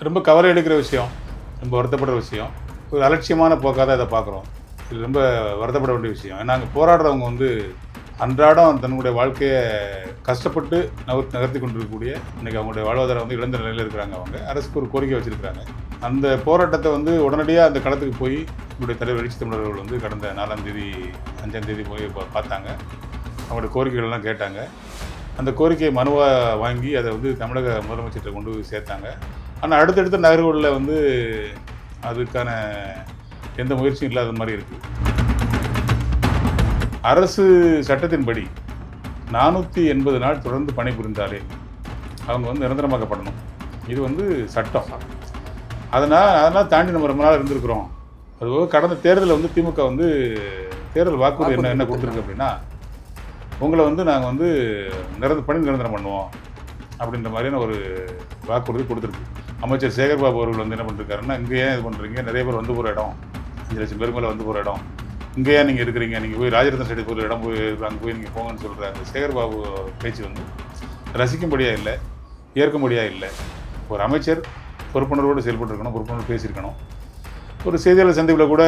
ரொம்ப கவலை எடுக்கிற விஷயம், ரொம்ப வருத்தப்படுற விஷயம். ஒரு அலட்சியமான போக்காக தான் இதை பார்க்குறோம். இது ரொம்ப வருத்தப்பட வேண்டிய விஷயம். ஏன்னா அங்கே போராடுறவங்க வந்து அன்றாடம் தன்னுடைய வாழ்க்கையை கஷ்டப்பட்டு நகர்த்தி கொண்டிருக்கக்கூடிய இன்றைக்கி அவங்களுடைய வாழ்வாதாரம் வந்து இழந்த நிலையில் இருக்கிறாங்க. அவங்க அரசுக்கு ஒரு கோரிக்கை வச்சுருக்கிறாங்க. அந்த போராட்டத்தை வந்து உடனடியாக அந்த களத்துக்கு போய் என்னுடைய தலைவர் எழுச்சி தமிழர்கள் வந்து கடந்த 4ஆம் தேதி 5ஆம் தேதி போய் பார்த்தாங்க. அவங்களுடைய கோரிக்கைகள்லாம் கேட்டாங்க. அந்த கோரிக்கையை மனுவாக வாங்கி அதை வந்து தமிழக முதலமைச்சர்கிட்ட கொண்டு போய் சேர்த்தாங்க. ஆனால் அடுத்தடுத்த நகர்வுகளில் வந்து அதுக்கான எந்த முயற்சியும் இல்லாத மாதிரி இருக்குது. அரசு சட்டத்தின்படி 480 நாள் தொடர்ந்து பணிபுரிந்தாலே அவங்க வந்து நிரந்தரமாக்கப்படணும். இது வந்து சட்டம். அதனால் தாண்டி நம்ம ரொம்ப நாள் இருந்திருக்கிறோம். அதுபோக கடந்த தேர்தலில் வந்து திமுக வந்து தேர்தல் வாக்குறுதி என்ன கொடுத்துருக்கு அப்படின்னா, உங்களை வந்து நாங்கள் வந்து பணி நிரந்தரம் பண்ணுவோம் அப்படின்ற மாதிரியான ஒரு வாக்குறுதி கொடுத்துருக்கு. அமைச்சர் சேகர்பாபு அவர்கள் வந்து என்ன பண்ணிருக்காருன்னா, இங்கே ஏன் இது பண்ணுறீங்க, நிறைய பேர் வந்து போகிற இடம், 5 லட்சம் பேருக்கு மேலே வந்து போகிற இடம், இங்கே ஏன் நீங்கள் இருக்கிறீங்க, நீங்கள் போய் ராஜரத்ன சைடு போகிற இடம் போய் அங்கே போய் நீங்கள் போங்கன்னு சொல்கிற அந்த சேகர்பாபு பேச்சு வந்து ரசிக்கும்படியாக இல்லை, ஏற்கும்படியாக இல்லை. ஒரு அமைச்சர் பொறுப்புணர்வோடு செயல்பட்டுருக்கணும், பொறுப்புணர்வு பேசியிருக்கணும். ஒரு செய்தியாளர் சந்திப்பில் கூட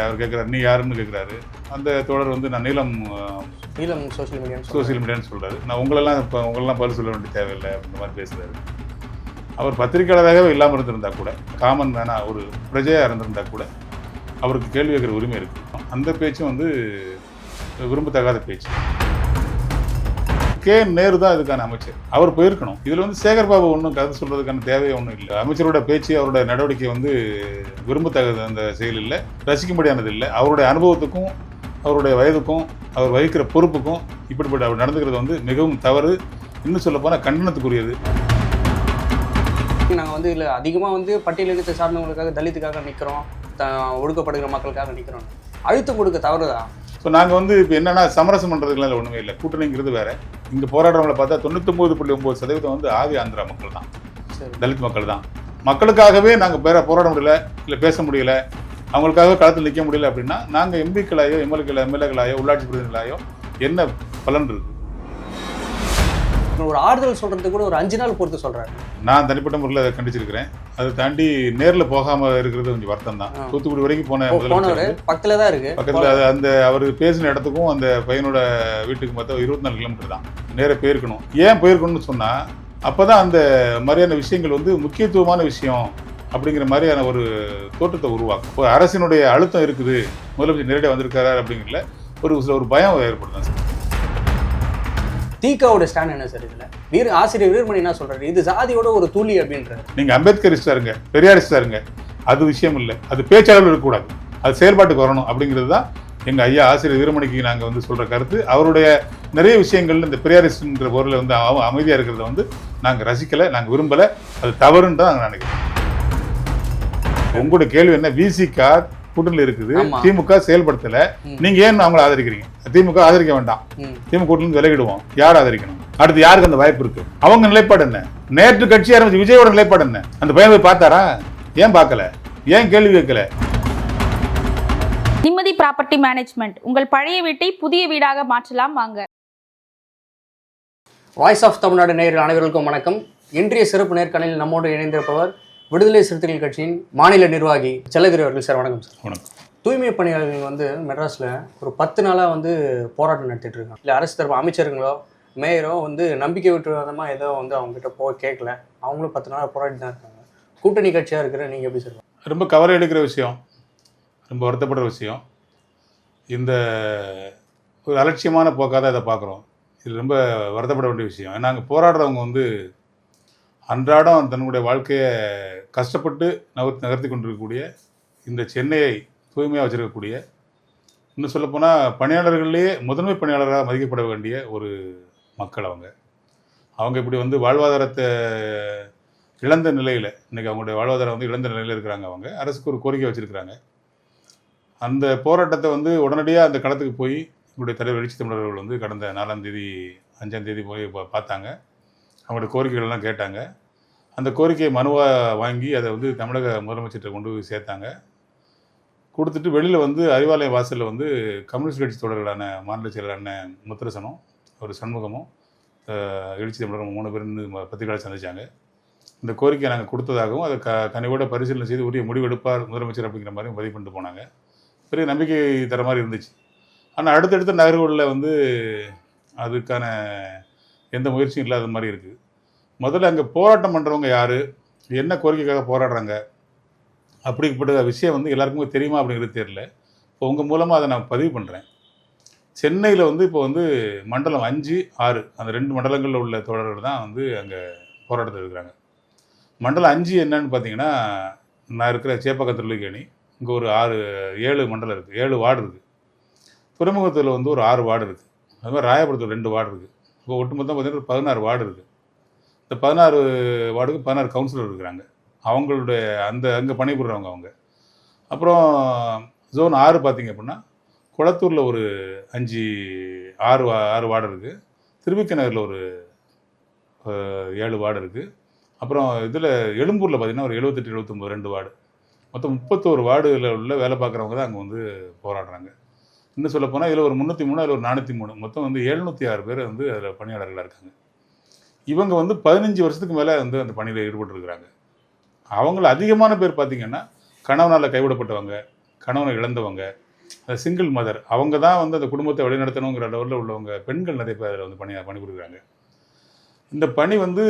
அவர் கேட்குறாரு, நீ யாருன்னு கேட்குறாரு. அந்த தோழர் வந்து நான் நீலம் சோசியல் மீடியான்னு சொல்கிறாரு. நான் உங்களெல்லாம் பதில் சொல்ல வேண்டிய தேவையில்லை அப்படின்ற மாதிரி பேசுகிறாரு. அவர் பத்திரிகையாளராகவே இல்லாமல் இருந்திருந்தா கூட, காமன் வேணால் ஒரு பிரஜையாக இருந்திருந்தா கூட அவருக்கு கேள்வி கேட்குற உரிமை இருக்குது. அந்த பேச்சும் வந்து விரும்பத்தகாத பேச்சு. நேரு தான் இதுக்கான அமைச்சர். அவர் போயிருக்கணும். இதில் வந்து சேகர்பாபு ஒன்றும் கருத்து சொல்கிறதுக்கான தேவையே ஒன்றும் இல்லை. அமைச்சரோட பேச்சு, அவரோட நடவடிக்கை வந்து விரும்பத்தகாத அந்த செயல் இல்லை, ரசிக்கும்படியானது இல்லை. அவருடைய அனுபவத்துக்கும் அவருடைய வயதுக்கும் அவர் வகிக்கிற பொறுப்புக்கும் இப்படிப்பட்ட அவர் நடந்துக்கிறது வந்து மிகவும் தவறு. இன்னும் சொல்லப்போனால் கண்டனத்துக்குரியது. நாங்கள் வந்து இல்லை அதிகமாக வந்து பட்டியலினத்தை சார்ந்தவங்களுக்காக, தலித்துக்காக நிற்கிறோம், ஒடுக்கப்படுகிற மக்களுக்காக நிற்கிறோம். அழுத்தம் கொடுக்க தவறுதான். ஸோ நாங்கள் வந்து இப்போ என்னென்னா சமரசம் பண்ணுறதுக்குலாம் ஒன்றுமே இல்லை. கூட்டணிங்கிறது வேறு. இங்கே போராடுறவங்களை பார்த்தா 99.9% வந்து ஆதி ஆந்திரா மக்கள் தான், தலித் மக்கள் தான். மக்களுக்காகவே நாங்கள் போராட முடியல, இல்லை பேச முடியல, அவங்களுக்காக களத்தில் நிற்க முடியல அப்படின்னா நாங்கள் எம்பிக்களாயோ எம்எல்ஏக்களாயோ உள்ளாட்சி பிரதிநிதிகளாயோ என்ன பலன் இருக்குது? ஒரு ஆறுதல் சொல்கிறது கூட ஒரு 5 நாள் பொறுத்து சொல்கிறாரு. நான் தனிப்பட்ட முறையில் அதை கண்டிச்சிருக்கிறேன். அதை தாண்டி நேரில் போகாமல் இருக்கிறது கொஞ்சம் வருத்தம் தான். தூத்துக்குடி வரைக்கும் போனவர் பக்கத்தில் தான் இருக்குது. பக்கத்தில் அந்த அவர் பேசின இடத்துக்கும் அந்த பையனோட வீட்டுக்கு பார்த்தா 24 கிலோமீட்டர் தான். நேராக போயிருக்கணும். ஏன் போயிருக்கணும்னு சொன்னால் அப்போ தான் அந்த மாதிரியான விஷயங்கள் வந்து முக்கியத்துவமான விஷயம் அப்படிங்கிற மாதிரியான ஒரு தோற்றத்தை உருவாக்கும். இப்போ அரசினுடைய அழுத்தம் இருக்குது, முதலமைச்சர் நேரடியாக வந்திருக்காரு அப்படிங்கிறதுல ஒரு பயம் ஏற்படுதான் சார். தீகாவோட ஸ்டாண்ட் என்ன சார் இதில்? ஆசிரியர் வீரமணி என்ன சொல்றாரு, இது ஜாதியோட ஒரு தூளி அப்படின்றாரு. நீங்கள் அம்பேத்கரிஸ்டா இருங்க, பெரியாரிஸ்டா இருங்க, அது விஷயம் இல்லை. அது பேச்சாளர் இருக்கக்கூடாது, அது செயல்பாட்டுக்கு வரணும் அப்படிங்கிறது தான் எங்கள் ஐயா ஆசிரியர் வீரமணிக்கு நாங்கள் வந்து சொல்கிற கருத்து. அவருடைய நிறைய விஷயங்கள் இந்த பெரியாரிஸ்ட்ன்ற பொருளை வந்து அமைதியாக இருக்கிறத வந்து நாங்கள் ரசிக்கலை, நாங்கள் விரும்பலை, அது தவறுன்னு தான் நாங்கள் நினைக்கிறோம். உங்களுடைய கேள்வி என்ன? விசிகா கூட்டணியில் இருக்குது, திமுக செயல்படுத்தல, நீங்க ஏன் அவங்களை ஆதரிக்கிறீங்க? திமுக ஆதரிக்க வேண்டாம், திமுக கூட்டணி விலகிடுவோம். யார் ஆதரிக்கணும்? அடுத்து யாருக்கு அந்த வாய்ப்பு இருக்கு? அவங்க நிலைப்பாடு என்ன? நேற்று கட்சி ஆரம்பிச்சு விஜயோட நிலைப்பாடு என்ன? அந்த பையன் போய் பார்த்தாரா? ஏன் பார்க்கல? ஏன் கேள்வி கேட்கல? நிம்மதி ப்ராப்பர்ட்டி மேனேஜ்மெண்ட், உங்கள் பழைய வீட்டை புதிய வீடாக மாற்றலாம் வாங்க. வாய்ஸ் ஆஃப் தமிழ்நாடு நேயர்கள் அனைவருக்கும் வணக்கம். இன்றைய சிறப்பு நேர்காணலில் நம்மோடு இணைந்திருப்பவர் விடுதலை சிறுத்தைகள் கட்சியின் மாநில நிர்வாகி செல்லகிரி அவர்கள். சார் வணக்கம். சார் வணக்கம். தூய்மை பணியாளர்கள் வந்து மெட்ராஸில் ஒரு 10 நாளாக வந்து போராட்டம் நடத்திட்டு இருக்காங்க. இல்லை அரசு தரப்பு அமைச்சருங்களோ மேயரோ வந்து நம்பிக்கை விட்டுவாதமாக ஏதோ வந்து அவங்ககிட்ட கேட்கல, அவங்களும் 10 நாளாக போராடி தான் இருக்காங்க. கூட்டணி கட்சியாக இருக்கிற நீங்கள் எப்படி சார்? ரொம்ப கவலை எடுக்கிற விஷயம், ரொம்ப வருத்தப்படுற விஷயம். இந்த ஒரு அலட்சியமான போக்காக தான் இதை பார்க்குறோம். இது ரொம்ப வருத்தப்பட வேண்டிய விஷயம். ஏன்னா அங்கே போராடுறவங்க வந்து அன்றாடம் தன்னுடைய வாழ்க்கையை கஷ்டப்பட்டு நகர்த்தி கொண்டிருக்கக்கூடிய இந்த சென்னையை தூய்மையாக வச்சுருக்கக்கூடிய, இன்னும் சொல்லப்போனால் பணியாளர்களே முதன்மை பணியாளராக மதிக்கப்பட வேண்டிய ஒரு மக்கள் அவங்க இப்படி வந்து வாழ்வாதாரத்தை இழந்த நிலையில், இன்றைக்கி அவங்களுடைய வாழ்வாதாரம் வந்து இழந்த நிலையில் இருக்கிறாங்க. அவங்க அரசுக்கு ஒரு கோரிக்கை வச்சுருக்கிறாங்க. அந்த போராட்டத்தை வந்து உடனடியாக அந்த களத்துக்கு போய் எங்களுடைய தலைவர் எழுச்சி தமிழர்கள் வந்து கடந்த 4ஆம் தேதி 5ஆம் தேதி போய் பார்த்தாங்க. அவங்களுடைய கோரிக்கைகள்லாம் கேட்டாங்க. அந்த கோரிக்கையை மனுவாக வாங்கி அதை வந்து தமிழக முதலமைச்சர்கிட்ட கொண்டு போய் சேர்த்தாங்க. கொடுத்துட்டு வெளியில் வந்து அறிவாலய வாசலில் வந்து கம்யூனிஸ்ட் கட்சி தோழர்களான மாநில செயலரான முத்தரசனும் ஒரு சண்முகமும் எழுச்சி தமிழகம் 3 பேர் பத்திரிகையாளர் சந்திச்சாங்க. இந்த கோரிக்கையை நாங்கள் கொடுத்ததாகவும் அதை கனிவோட பரிசீலனை செய்து உரிய முடிவெடுப்பார் முதலமைச்சர் அப்படிங்கிற மாதிரி பதிவு பண்ணிட்டு போனாங்க. பெரிய நம்பிக்கை தர மாதிரி இருந்துச்சு. ஆனால் அடுத்தடுத்த நகர்வுகளில் வந்து அதுக்கான எந்த முயற்சியும் இல்லாத மாதிரி இருக்குது. முதல்ல அங்கே போராட்டம் பண்ணுறவங்க யார், என்ன கோரிக்கைக்காக போராடுறாங்க அப்படிப்பட்ட விஷயம் வந்து எல்லாருக்குமே தெரியுமா அப்படிங்கிறது தெரியல. இப்போ உங்கள் மூலமாக அதை நான் பதிவு பண்ணுறேன். சென்னையில் வந்து இப்போ வந்து மண்டலம் 5, 6 அந்த 2 மண்டலங்களில் உள்ள தோழர்கள் தான் வந்து அங்கே போராட்டத்தில் இருக்கிறாங்க. மண்டலம் 5 என்னன்னு பார்த்தீங்கன்னா, நான் இருக்கிற சேப்பாக்கம் திருவல்லிக்கேணி, இங்கே ஒரு 7 மண்டலம் இருக்குது, 7 வார்டு இருக்குது. துறைமுகத்தில் வந்து ஒரு 6 வார்டு இருக்குது. அது மாதிரி ராயபுரத்தில் 2 வார்டு இருக்குது. இப்போ ஒட்டுமொத்தம் பார்த்தீங்கன்னா 16 வார்டு இருக்குது. இந்த 16 வார்டுக்கு 16 கவுன்சிலர் இருக்கிறாங்க. அவங்களுடைய அங்கே பணிபுரிகிறவங்க அவங்க. அப்புறம் ஜோன் 6 பார்த்தீங்க அப்படின்னா, குளத்தூரில் ஒரு 6 வார்டு இருக்குது. திருவிக்க நகரில் ஒரு 7 வார்டு இருக்குது. அப்புறம் இதில் எழும்பூரில் பார்த்தீங்கன்னா ஒரு 78, 79 2 வார்டு. மொத்தம் 31 வார்டில் உள்ள வேலை பார்க்குறவங்க தான் அங்கே வந்து போராடுறாங்க. இன்னும் சொல்ல போனால் இதில் ஒரு 303, அதில் ஒரு 403, மொத்தம் வந்து 706 பேர் வந்து அதில் பணியாளர்களாக இருக்காங்க. இவங்க வந்து 15 வருஷத்துக்கு மேலே வந்து அந்த பணியில் ஈடுபட்டுருக்குறாங்க. அவங்கள அதிகமான பேர் பார்த்திங்கன்னா கணவனால் கைவிடப்பட்டவங்க, கணவனை இழந்தவங்க, சிங்கிள் மதர், அவங்க தான் வந்து அந்த குடும்பத்தை வழிநடத்தணுங்கிற லெவலில் உள்ளவங்க பெண்கள் நிறைய பேர் அதில் வந்து பணிபுரிகிறாங்க. இந்த பணி வந்து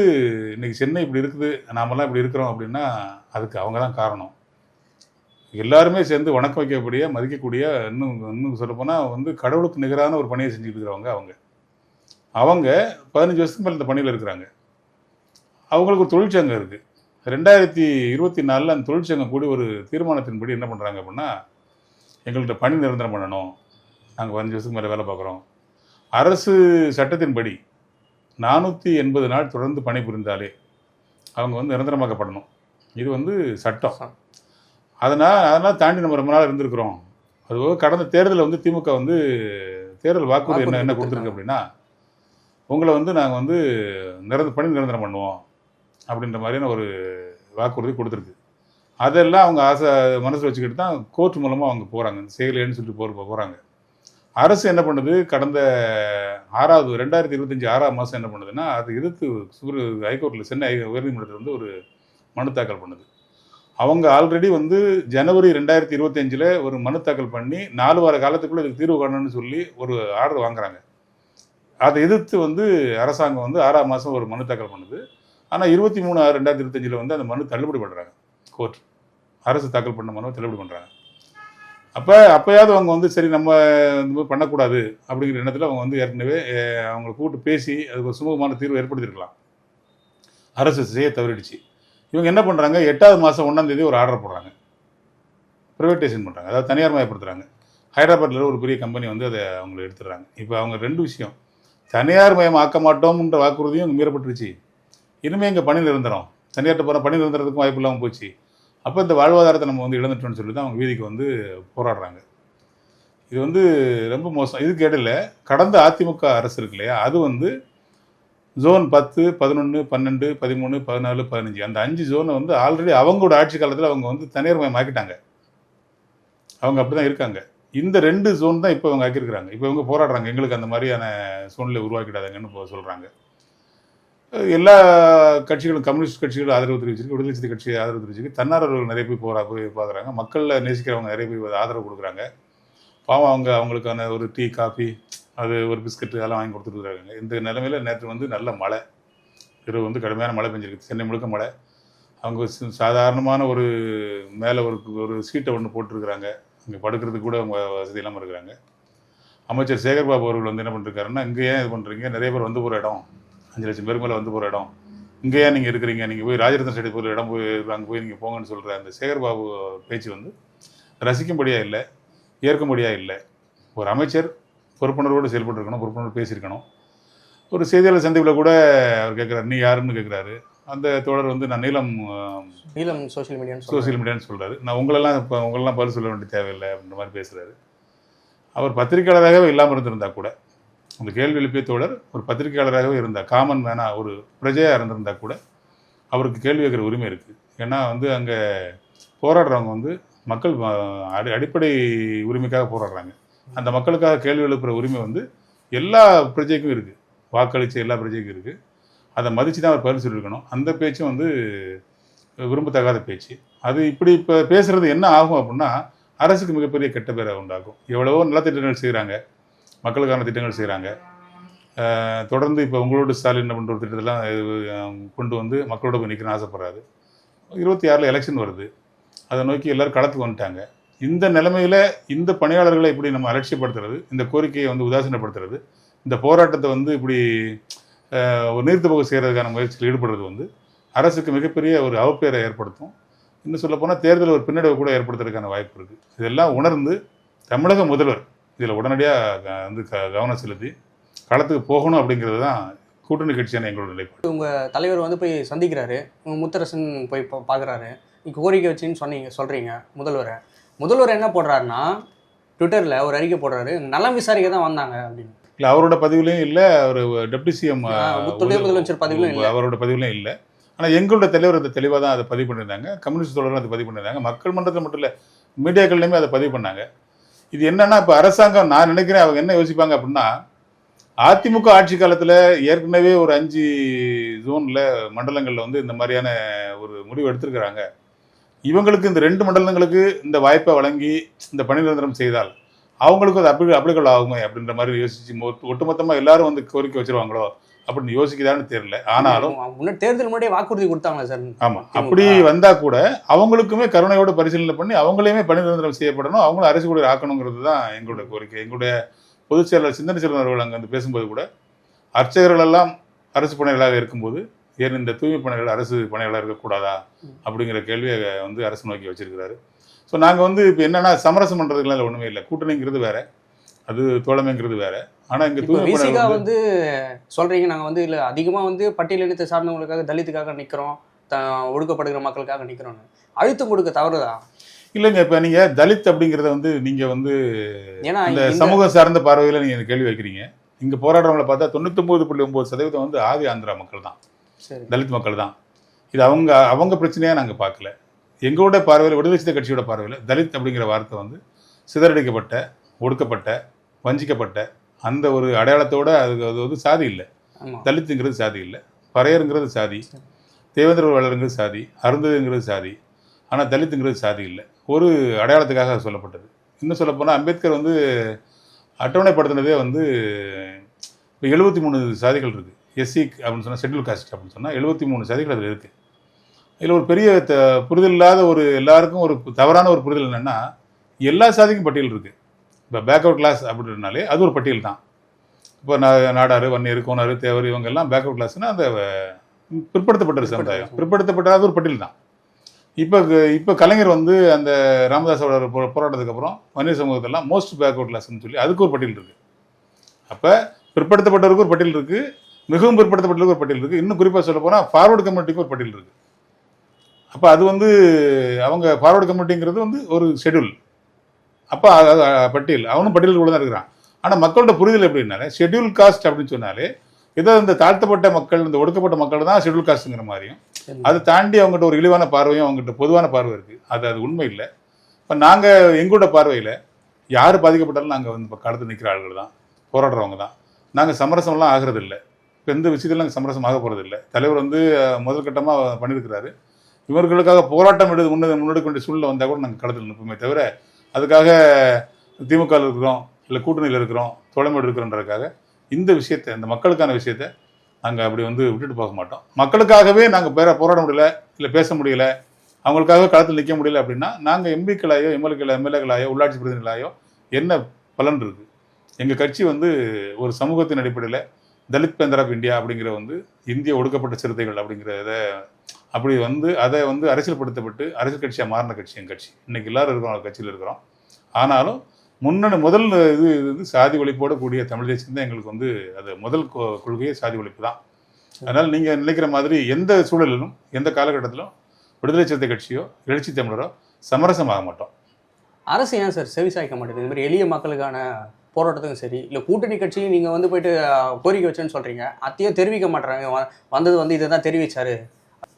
இன்றைக்கி சென்னை இப்படி இருக்குது, நாமெல்லாம் இப்படி இருக்கிறோம் அப்படின்னா அதுக்கு அவங்க தான் காரணம். எல்லாருமே சேர்ந்து வணக்கம் வைக்கக்கூடிய, மதிக்கக்கூடிய, இன்னும் சொல்லப்போனால் வந்து கடவுளுக்கு நிகரான ஒரு பணியை செஞ்சுட்டு இருக்கிறவங்க அவங்க 15 வருஷத்துக்கு மேலே இந்த பணியில் இருக்கிறாங்க. அவங்களுக்கு ஒரு தொழிற்சங்கம் இருக்குது. 2024 அந்த தொழிற்சங்கம் கூடி ஒரு தீர்மானத்தின்படி என்ன பண்ணுறாங்க அப்படின்னா, எங்கள்கிட்ட பணி நிரந்தரம் பண்ணணும், நாங்கள் 15 வருஷத்துக்கு மேலே வேலை பார்க்குறோம், அரசு சட்டத்தின்படி 480 நாள் தொடர்ந்து பணிபுரிந்தாலே அவங்க வந்து நிரந்தரமாக்கப்படணும். இது வந்து சட்டம். அதனால் தாண்டி நம்ம ரொம்ப நாள் இருந்திருக்கிறோம். அதுபோக கடந்த தேர்தலில் வந்து திமுக வந்து தேர்தல் வாக்குறுதி என்ன கொடுத்துருக்கு அப்படின்னா, உங்களை வந்து நாங்கள் வந்து பணி நிரந்தரம் பண்ணுவோம் அப்படின்ற மாதிரியான ஒரு வாக்குறுதி கொடுத்துருக்கு. அதெல்லாம் அவங்க மனசில் வச்சுக்கிட்டு தான் கோர்ட் மூலமாக அவங்க போகிறாங்க, செய்யலைன்னு சொல்லிட்டு போகிறாங்க. அரசு என்ன பண்ணுது, கடந்த 2025 6ஆம் மாதம் என்ன பண்ணுதுன்னா, அதை எதிர்த்து ஹைகோர்ட்டில் சென்னை உயர்நீதிமன்றத்தில் வந்து ஒரு மனு தாக்கல் பண்ணுது. அவங்க ஆல்ரெடி வந்து ஜனவரி 2025 ஒரு மனு தாக்கல் பண்ணி 4 வார காலத்துக்குள்ளே இதுக்கு தீர்வு காணணும்னு சொல்லி ஒரு ஆர்டர் வாங்குறாங்க. அதை எதிர்த்து வந்து அரசாங்கம் வந்து 6ஆம் மாதம் ஒரு மனு தாக்கல் பண்ணுது. ஆனால் 23/6/2025 வந்து அந்த மனு தள்ளுபடி பண்ணுறாங்க கோர்ட். அரசு தாக்கல் பண்ண மனுவை தள்ளுபடி பண்ணுறாங்க. அப்போயாவது அவங்க வந்து சரி நம்ம இந்த மாதிரி பண்ணக்கூடாது அப்படிங்கிற எண்ணத்தில் அவங்க வந்து ஏற்கனவே அவங்களை கூப்பிட்டு பேசி அதுக்கு ஒரு சுமூகமான தீர்வு ஏற்படுத்தியிருக்கலாம். அரசு செய்ய தவறிடுச்சு. இவங்க என்ன பண்ணுறாங்க, 8ஆவது மாதம் 1ஆம் தேதி ஒரு ஆர்டர் போடுறாங்க, ப்ரைவேட்டைசேஷன் பண்ணுறாங்க, அதாவது தனியார் மயப்படுத்துகிறாங்க. ஹைதராபாத்தில் ஒரு பெரிய கம்பெனி வந்து அதை அவங்களை எடுத்துடுறாங்க. இப்போ அவங்க 2 விஷயம், தனியார் மயம் ஆக்க மாட்டோம்ன்ற வாக்குறுதியும் அங்கே மீறப்பட்டுருச்சு. இனிமேல் இங்கே பணி நிரந்தரம், தனியார்ட்ட போகிற பணி நிரந்தரத்துக்கும் வாய்ப்பு இல்லாமல் போச்சு. அப்போ இந்த வாழ்வாதாரத்தை நம்ம வந்து இழந்துட்டோம்னு சொல்லி தான் அவங்க வீதிக்கு வந்து போராடுறாங்க. இது வந்து ரொம்ப மோசம். இதுக்கு இடையில கடந்த அதிமுக அரசு இருக்கு இல்லையா, அது வந்து ஜோன் 10, 11, 12, 13, 14, 15 அந்த 5 ஜோனை வந்து ஆல்ரெடி அவங்களோட ஆட்சி காலத்தில் அவங்க வந்து தனியார் மயம் ஆக்கிட்டாங்க. அவங்க அப்படி தான் இருக்காங்க. இந்த 2 ஜோன் தான் இப்போ அவங்க ஆக்கியிருக்கிறாங்க. இப்போ இவங்க போராடுறாங்க, எங்களுக்கு அந்த மாதிரியான சூழ்நிலை உருவாக்கிடாதங்கன்னு சொல்கிறாங்க. எல்லா கட்சிகளும், கம்யூனிஸ்ட் கட்சிகள் ஆதரவு தெரிவிச்சிருக்கு, விடுதலை சிறுத்தை கட்சி ஆதரவு தெரிவிச்சிருக்கு, தன்னார்வலர்கள் நிறைய போய் பார்க்குறாங்க, மக்களில் நேசிக்கிறவங்க நிறைய போய் ஆதரவு கொடுக்குறாங்க. பாவம் அவங்களுக்கான ஒரு டீ, காஃபி, அது ஒரு பிஸ்கட்டு அதெல்லாம் வாங்கி கொடுத்துருக்குறாங்க. இந்த நிலைமையில் நேற்று வந்து நல்ல மழை, இரவு வந்து கடுமையான மழை பெஞ்சிருக்கு, சென்னை முழுக்க மழை. அவங்க சாதாரணமான ஒரு மேலே ஒரு சீட்டை ஒன்று போட்டிருக்கிறாங்க, இங்கே படுக்கிறதுக்கு கூட அவங்க வசதி இல்லாமல் இருக்கிறாங்க. அமைச்சர் சேகர்பாபு அவர்கள் வந்து என்ன பண்ணிருக்காருன்னா, இங்கே ஏன் இது பண்ணுறீங்க, நிறைய பேர் வந்து போகிற இடம், 5 லட்சம் பேருக்கு மேலே வந்து போகிற இடம், இங்கே ஏன் நீங்கள் இருக்கிறீங்க, நீங்கள் போய் ராஜரத்ன ஸ்டேட் போகிற இடம் போய் அங்கே போய் நீங்கள் போங்கன்னு சொல்கிற அந்த சேகர்பாபு பேச்சு வந்து ரசிக்கும்படியாக இல்லை, ஏற்கும்படியாக இல்லை. ஒரு அமைச்சர் பொறுப்புணர்வோடு செயல்பட்டுருக்கணும், பொறுப்புணர்வு பேசியிருக்கணும். ஒரு செய்தியாளர் சந்திப்பில் கூட அவர் கேட்குறாரு, நீ யாருன்னு கேட்குறாரு. அந்த தோழர் வந்து நான் நீலம் சோசியல் மீடியான்னு சொல்கிறாரு. நான் உங்களெல்லாம் பதில் சொல்ல வேண்டிய தேவையில்லை அப்படின்ற மாதிரி பேசுகிறாரு. அவர் பத்திரிகையாளராகவே இல்லாமல் இருந்திருந்தா கூட, அந்த கேள்வி எழுப்பிய தோழர் ஒரு பத்திரிகையாளராகவே இருந்தால், காமன் மேனாக ஒரு பிரஜையாக இருந்திருந்தால் கூட அவருக்கு கேள்வி கேட்குற உரிமை இருக்குது. ஏன்னா வந்து அங்கே போராடுறவங்க வந்து மக்கள் அடிப்படை உரிமைக்காக போராடுறாங்க. அந்த மக்களுக்காக கேள்வி எழுப்புகிற உரிமை வந்து எல்லா பிரஜைக்கும் இருக்குது, வாக்களித்த எல்லா பிரஜைக்கும் இருக்குது. அதை மதித்து தான் அவர் பதில் சொல்லியிருக்கணும். அந்த பேச்சும் வந்து விரும்பத்தகாத பேச்சு. அது இப்படி இப்போ பேசுகிறது என்ன ஆகும் அப்படின்னா, அரசுக்கு மிகப்பெரிய கெட்ட பேரை உண்டாகும். எவ்வளவோ நலத்திட்டங்கள் செய்கிறாங்க, மக்களுக்கான திட்டங்கள் செய்கிறாங்க. தொடர்ந்து இப்போ உங்களோட ஸ்டாலின் என்ன பண்ணுற ஒரு திட்டத்தெல்லாம் கொண்டு வந்து மக்களோட போய் நிற்கணும்னு ஆசைப்படுறாரு. 26 எலெக்ஷன் வருது, அதை நோக்கி எல்லோரும் களத்துக்கு வந்துட்டாங்க. இந்த நிலைமையில் இந்த பணியாளர்களை இப்படி நம்ம அலட்சியப்படுத்துறது, இந்த கோரிக்கையை வந்து உதாசீனப்படுத்துறது, இந்த போராட்டத்தை வந்து இப்படி ஒரு நீர்த்து போக செய்கிறதுக்கான முயற்சியில் ஈடுபடுறது வந்து அரசுக்கு மிகப்பெரிய ஒரு அவப்பேரை ஏற்படுத்தும். இன்னும் சொல்லப்போனால் தேர்தல் ஒரு பின்னடைவை கூட ஏற்படுத்துறதுக்கான வாய்ப்பு இருக்குது. இதெல்லாம் உணர்ந்து தமிழக முதல்வர் இதில் உடனடியாக வந்து கவனம் செலுத்தி களத்துக்கு போகணும் அப்படிங்கிறது தான் கூட்டணி கட்சியான எங்களோட நிலைப்பாடு. உங்கள் தலைவர் வந்து போய் சந்திக்கிறாரு, உங்கள் முத்தரசன் போய் பார்க்குறாரு, கோரிக்கை வச்சுன்னு சொல்கிறீங்க முதல்வர் என்ன போடுறாருன்னா ட்விட்டரில் ஒரு அறிக்கை போடுறாரு, நலம் விசாரிக்க தான் வந்தாங்க அப்படின்னு. இல்லை, அவரோட பதிவுலையும் இல்லை, அவர் டெப்டி சிஎம் துணை முதலமைச்சர் பதிவுலையும் இல்லை, அவரோட பதிவுலையும் இல்லை. ஆனால் எங்களோட தலைவர் அதை தெளிவாக தான் அதை பதிவு பண்ணியிருந்தாங்க. கம்யூனிஸ்ட் தோழரும் அதை பதிவு பண்ணியிருந்தாங்க. மக்கள் மன்றத்தில் மட்டும் இல்லை, மீடியாக்கள்லையுமே அதை பதிவு பண்ணாங்க. இது என்னன்னா, இப்போ அரசாங்கம் நான் நினைக்கிறேன் அவங்க என்ன யோசிப்பாங்க அப்படின்னா, அதிமுக ஆட்சி காலத்தில் ஏற்கனவே ஒரு 5 ஜோனில் மண்டலங்களில் வந்து இந்த மாதிரியான ஒரு முடிவு எடுத்திருக்கிறாங்க. இவங்களுக்கு இந்த 2 மண்டலங்களுக்கு இந்த வாய்ப்பை வழங்கி இந்த பணி நிரந்தரம் செய்தால் அவங்களுக்கு அது அப்ளிகபிள் ஆகுமே அப்படின்ற மாதிரி யோசிச்சு ஒட்டுமொத்தமாக எல்லாரும் வந்து கோரிக்கை வச்சிருவாங்களோ அப்படின்னு யோசிக்குதான்னு தெரியல. ஆனாலும் தேர்தல் முன்னாடியே வாக்குறுதி கொடுத்தாங்களா சார்? ஆமாம், அப்படி வந்தால் கூட அவங்களுக்குமே கருணையோட பரிசீலனை பண்ணி அவங்களையுமே பணி நிரந்தரம் செய்யப்படணும், அவங்களும் அரசு கூட ஆக்கணுங்கிறது தான் எங்களுடைய கோரிக்கை. எங்களுடைய பொதுச் செயலாளர் சிந்தனை செல்வன் அவர்கள் அங்கே வந்து பேசும்போது கூட அர்ச்சகர்கள் எல்லாம் அரசு பணிகளாக இருக்கும்போது ஏன் இந்த தூய்மை பணிகள் அரசு பணிகளாக இருக்கக்கூடாதா அப்படிங்கிற கேள்வியை வந்து அரசு நோக்கி வச்சிருக்கிறாரு. ஸோ நாங்கள் வந்து இப்போ என்னன்னா, சமரசம் பண்ணுறதுக்குலாம் ஒன்றுமே இல்லை. கூட்டணிங்கிறது வேற, அது தோழமைங்கிறது வேற. ஆனால் இங்கே தூய்மை பணிகள் வந்து சொல்கிறீங்க, நாங்கள் வந்து இல்லை அதிகமாக வந்து பட்டியலினத்தை சார்ந்தவங்களுக்காக தலித்துக்காக நிற்கிறோம், ஒடுக்கப்படுகிற மக்களுக்காக நிற்கிறோன்னு அழுத்தம் கொடுக்க தவறுதா? இல்லைங்க, இப்போ நீங்கள் தலித் அப்படிங்கிறத வந்து நீங்கள் வந்து இந்த சமூக சார்ந்த பார்வையில் நீங்கள் கேள்வி வைக்கிறீங்க. இங்கே போராடுறவங்களை பார்த்தா 99.9% வந்து ஆதி ஆந்திரா மக்கள் தான், தலித் மக்கள் தான். இது அவங்க பிரச்சனையாக நாங்கள் பார்க்கல. எங்களோட பார்வையில், விடுதலை சிறுத்தை கட்சியோட பார்வையில் தலித் அப்படிங்கிற வார்த்தை வந்து சிதறடிக்கப்பட்ட, ஒடுக்கப்பட்ட, வஞ்சிக்கப்பட்ட அந்த ஒரு அடையாளத்தோட அது வந்து சாதி இல்லை. தலித்துங்கிறது சாதி இல்லை, பறையருங்கிறது சாதி, தேவேந்திர வேளருங்கிறது சாதி, அருந்ததிங்கிறது சாதி. ஆனால் தலித்துங்கிறது சாதி இல்லை, ஒரு அடையாளத்துக்காக சொல்லப்பட்டது. இன்னும் சொல்லப்போனால் அம்பேத்கர் வந்து அட்டவணைப்படுத்தினதே வந்து இப்போ 73 சாதிகள் இருக்குது. எஸ்சி அப்படின்னு சொன்னால், ஷெட்யூல் காஸ்ட் அப்படின்னு சொன்னால் 73 சாதிகள் அதில் இருக்குது. இதில் ஒரு பெரிய புரிதல் இல்லாத ஒரு எல்லாருக்கும் ஒரு தவறான ஒரு புரிதல் என்னென்னா, எல்லா சாதிக்கும் பட்டியல் இருக்குது. இப்போ பேக்அவுட் கிளாஸ் அப்படின்னாலே அது ஒரு பட்டியல் தான். இப்போ நாடார், வன்னியர், கோனார், தேவர் இவங்க எல்லாம் பேக்அவுட் கிளாஸ்னால் அந்த பிற்படுத்தப்பட்ட சமுதாயம், பிற்படுத்தப்பட்ட அது ஒரு பட்டியல் தான். இப்போ கலைஞர் வந்து அந்த ராமதாஸோட போராட்டத்துக்கு அப்புறம் வன்னியர் சமூகத்தெல்லாம் மோஸ்ட் பேக்அவுட் கிளாஸ்ன்னு சொல்லி அதுக்கு ஒரு பட்டியல் இருக்குது. அப்போ பிற்படுத்தப்பட்டவருக்கு ஒரு பட்டியல் இருக்குது, மிகவும் பிற்படுத்தப்பட்டவருக்கு ஒரு பட்டியல் இருக்குது. இன்னும் குறிப்பாக சொல்ல போனால் ஃபார்வர்டு கம்யூனிட்டிக்கு ஒரு பட்டியல் இருக்குது. அப்போ அது வந்து அவங்க ஃபார்வர்டு கம்யூனிட்டிங்கிறது வந்து ஒரு ஷெட்யூல். அப்போ பட்டியல், அவனும் பட்டியலுக்குள்ள தான் இருக்கிறான். ஆனால் மக்களோட புரிதல் எப்படின்னாலே, ஷெட்யூல் காஸ்ட் அப்படின்னு சொன்னாலே ஏதோ இந்த தாழ்த்தப்பட்ட மக்கள், இந்த ஒடுக்கப்பட்ட மக்கள் தான் ஷெட்யூல் காஸ்ட்டுங்கிற மாதிரியும், அதை தாண்டி அவங்ககிட்ட ஒரு இழிவான பார்வையும் அவங்ககிட்ட பொதுவான பார்வை இருக்குது. அது உண்மை இல்லை. இப்போ நாங்கள் எங்களோட பார்வையில் யார் பாதிக்கப்பட்டாலும் நாங்கள் வந்து இப்போ களத்தில் நிற்கிற ஆளுகள் தான், போராடுறவங்க தான். நாங்கள் சமரசம்லாம் ஆகிறது இல்லை. இப்போ எந்த விஷயத்தில் நாங்கள் சமரசம் ஆக போகிறது இல்லை. தலைவர் வந்து முதல் கட்டமாக பண்ணியிருக்கிறாரு. இவர்களுக்காக போராட்டம் முன்னெடுக்க வேண்டிய சூழ்நிலை வந்தால் கூட நாங்கள் களத்தில் நிற்போமே தவிர, அதுக்காக திமுகவில் இருக்கிறோம், இல்லை கூட்டணியில் இருக்கிறோம், தோழமையோடு இருக்கிறோன்றதுக்காக இந்த விஷயத்தை, இந்த மக்களுக்கான விஷயத்தை நாங்கள் அப்படி வந்து விட்டுட்டு போக மாட்டோம். மக்களுக்காகவே நாங்கள் போராட முடியல, இல்லை பேச முடியல, அவங்களுக்காக களத்தில் நிற்க முடியல அப்படின்னா நாங்கள் எம்பிக்களாயோ, எம்எல்ஏக்களாயோ, உள்ளாட்சி பிரதிநிதிகளாயோ என்ன பலன் இருக்குது? எங்கள் கட்சி வந்து ஒரு சமூகத்தின் அடிப்படையில் தலித் பேந்தர் ஆஃப் இந்தியா அப்படிங்கிற வந்து இந்திய ஒடுக்கப்பட்ட சிறுத்தைகள் அப்படிங்கிறத அப்படி வந்து அதை வந்து அரசியல்படுத்தப்பட்டு அரசியல் கட்சியாக மாறின கட்சி எங்கள் கட்சி. இன்றைக்கி எல்லோரும் இருக்கிறோம், கட்சியில் இருக்கிறோம். ஆனாலும் முதல் இது வந்து சாதி ஒழிப்போடு கூடிய தமிழ் தேசியம் தான் எங்களுக்கு வந்து அது முதல் கொள்கையே சாதி ஒழிப்பு தான். அதனால் நீங்கள் நினைக்கிற மாதிரி எந்த சூழலிலும், எந்த காலகட்டத்திலும் விடுதலை சிறுத்தை கட்சியோ, எழுச்சி தமிழரோ சமரசமாக மாட்டோம். அரசு ஏன் சார் செவிசாய்க்க மாட்டேங்குது? இந்த மாதிரி எளிய மக்களுக்கான போராட்டத்துக்கும் சரி, இல்லை கூட்டணி கட்சியும் நீங்கள் வந்து போயிட்டு கோரிக்கை வச்சேன்னு சொல்கிறீங்க, அத்தையும் தெரிவிக்க மாட்டுறாங்க. வந்தது வந்து இதை தான் தெரிவிச்சாரு.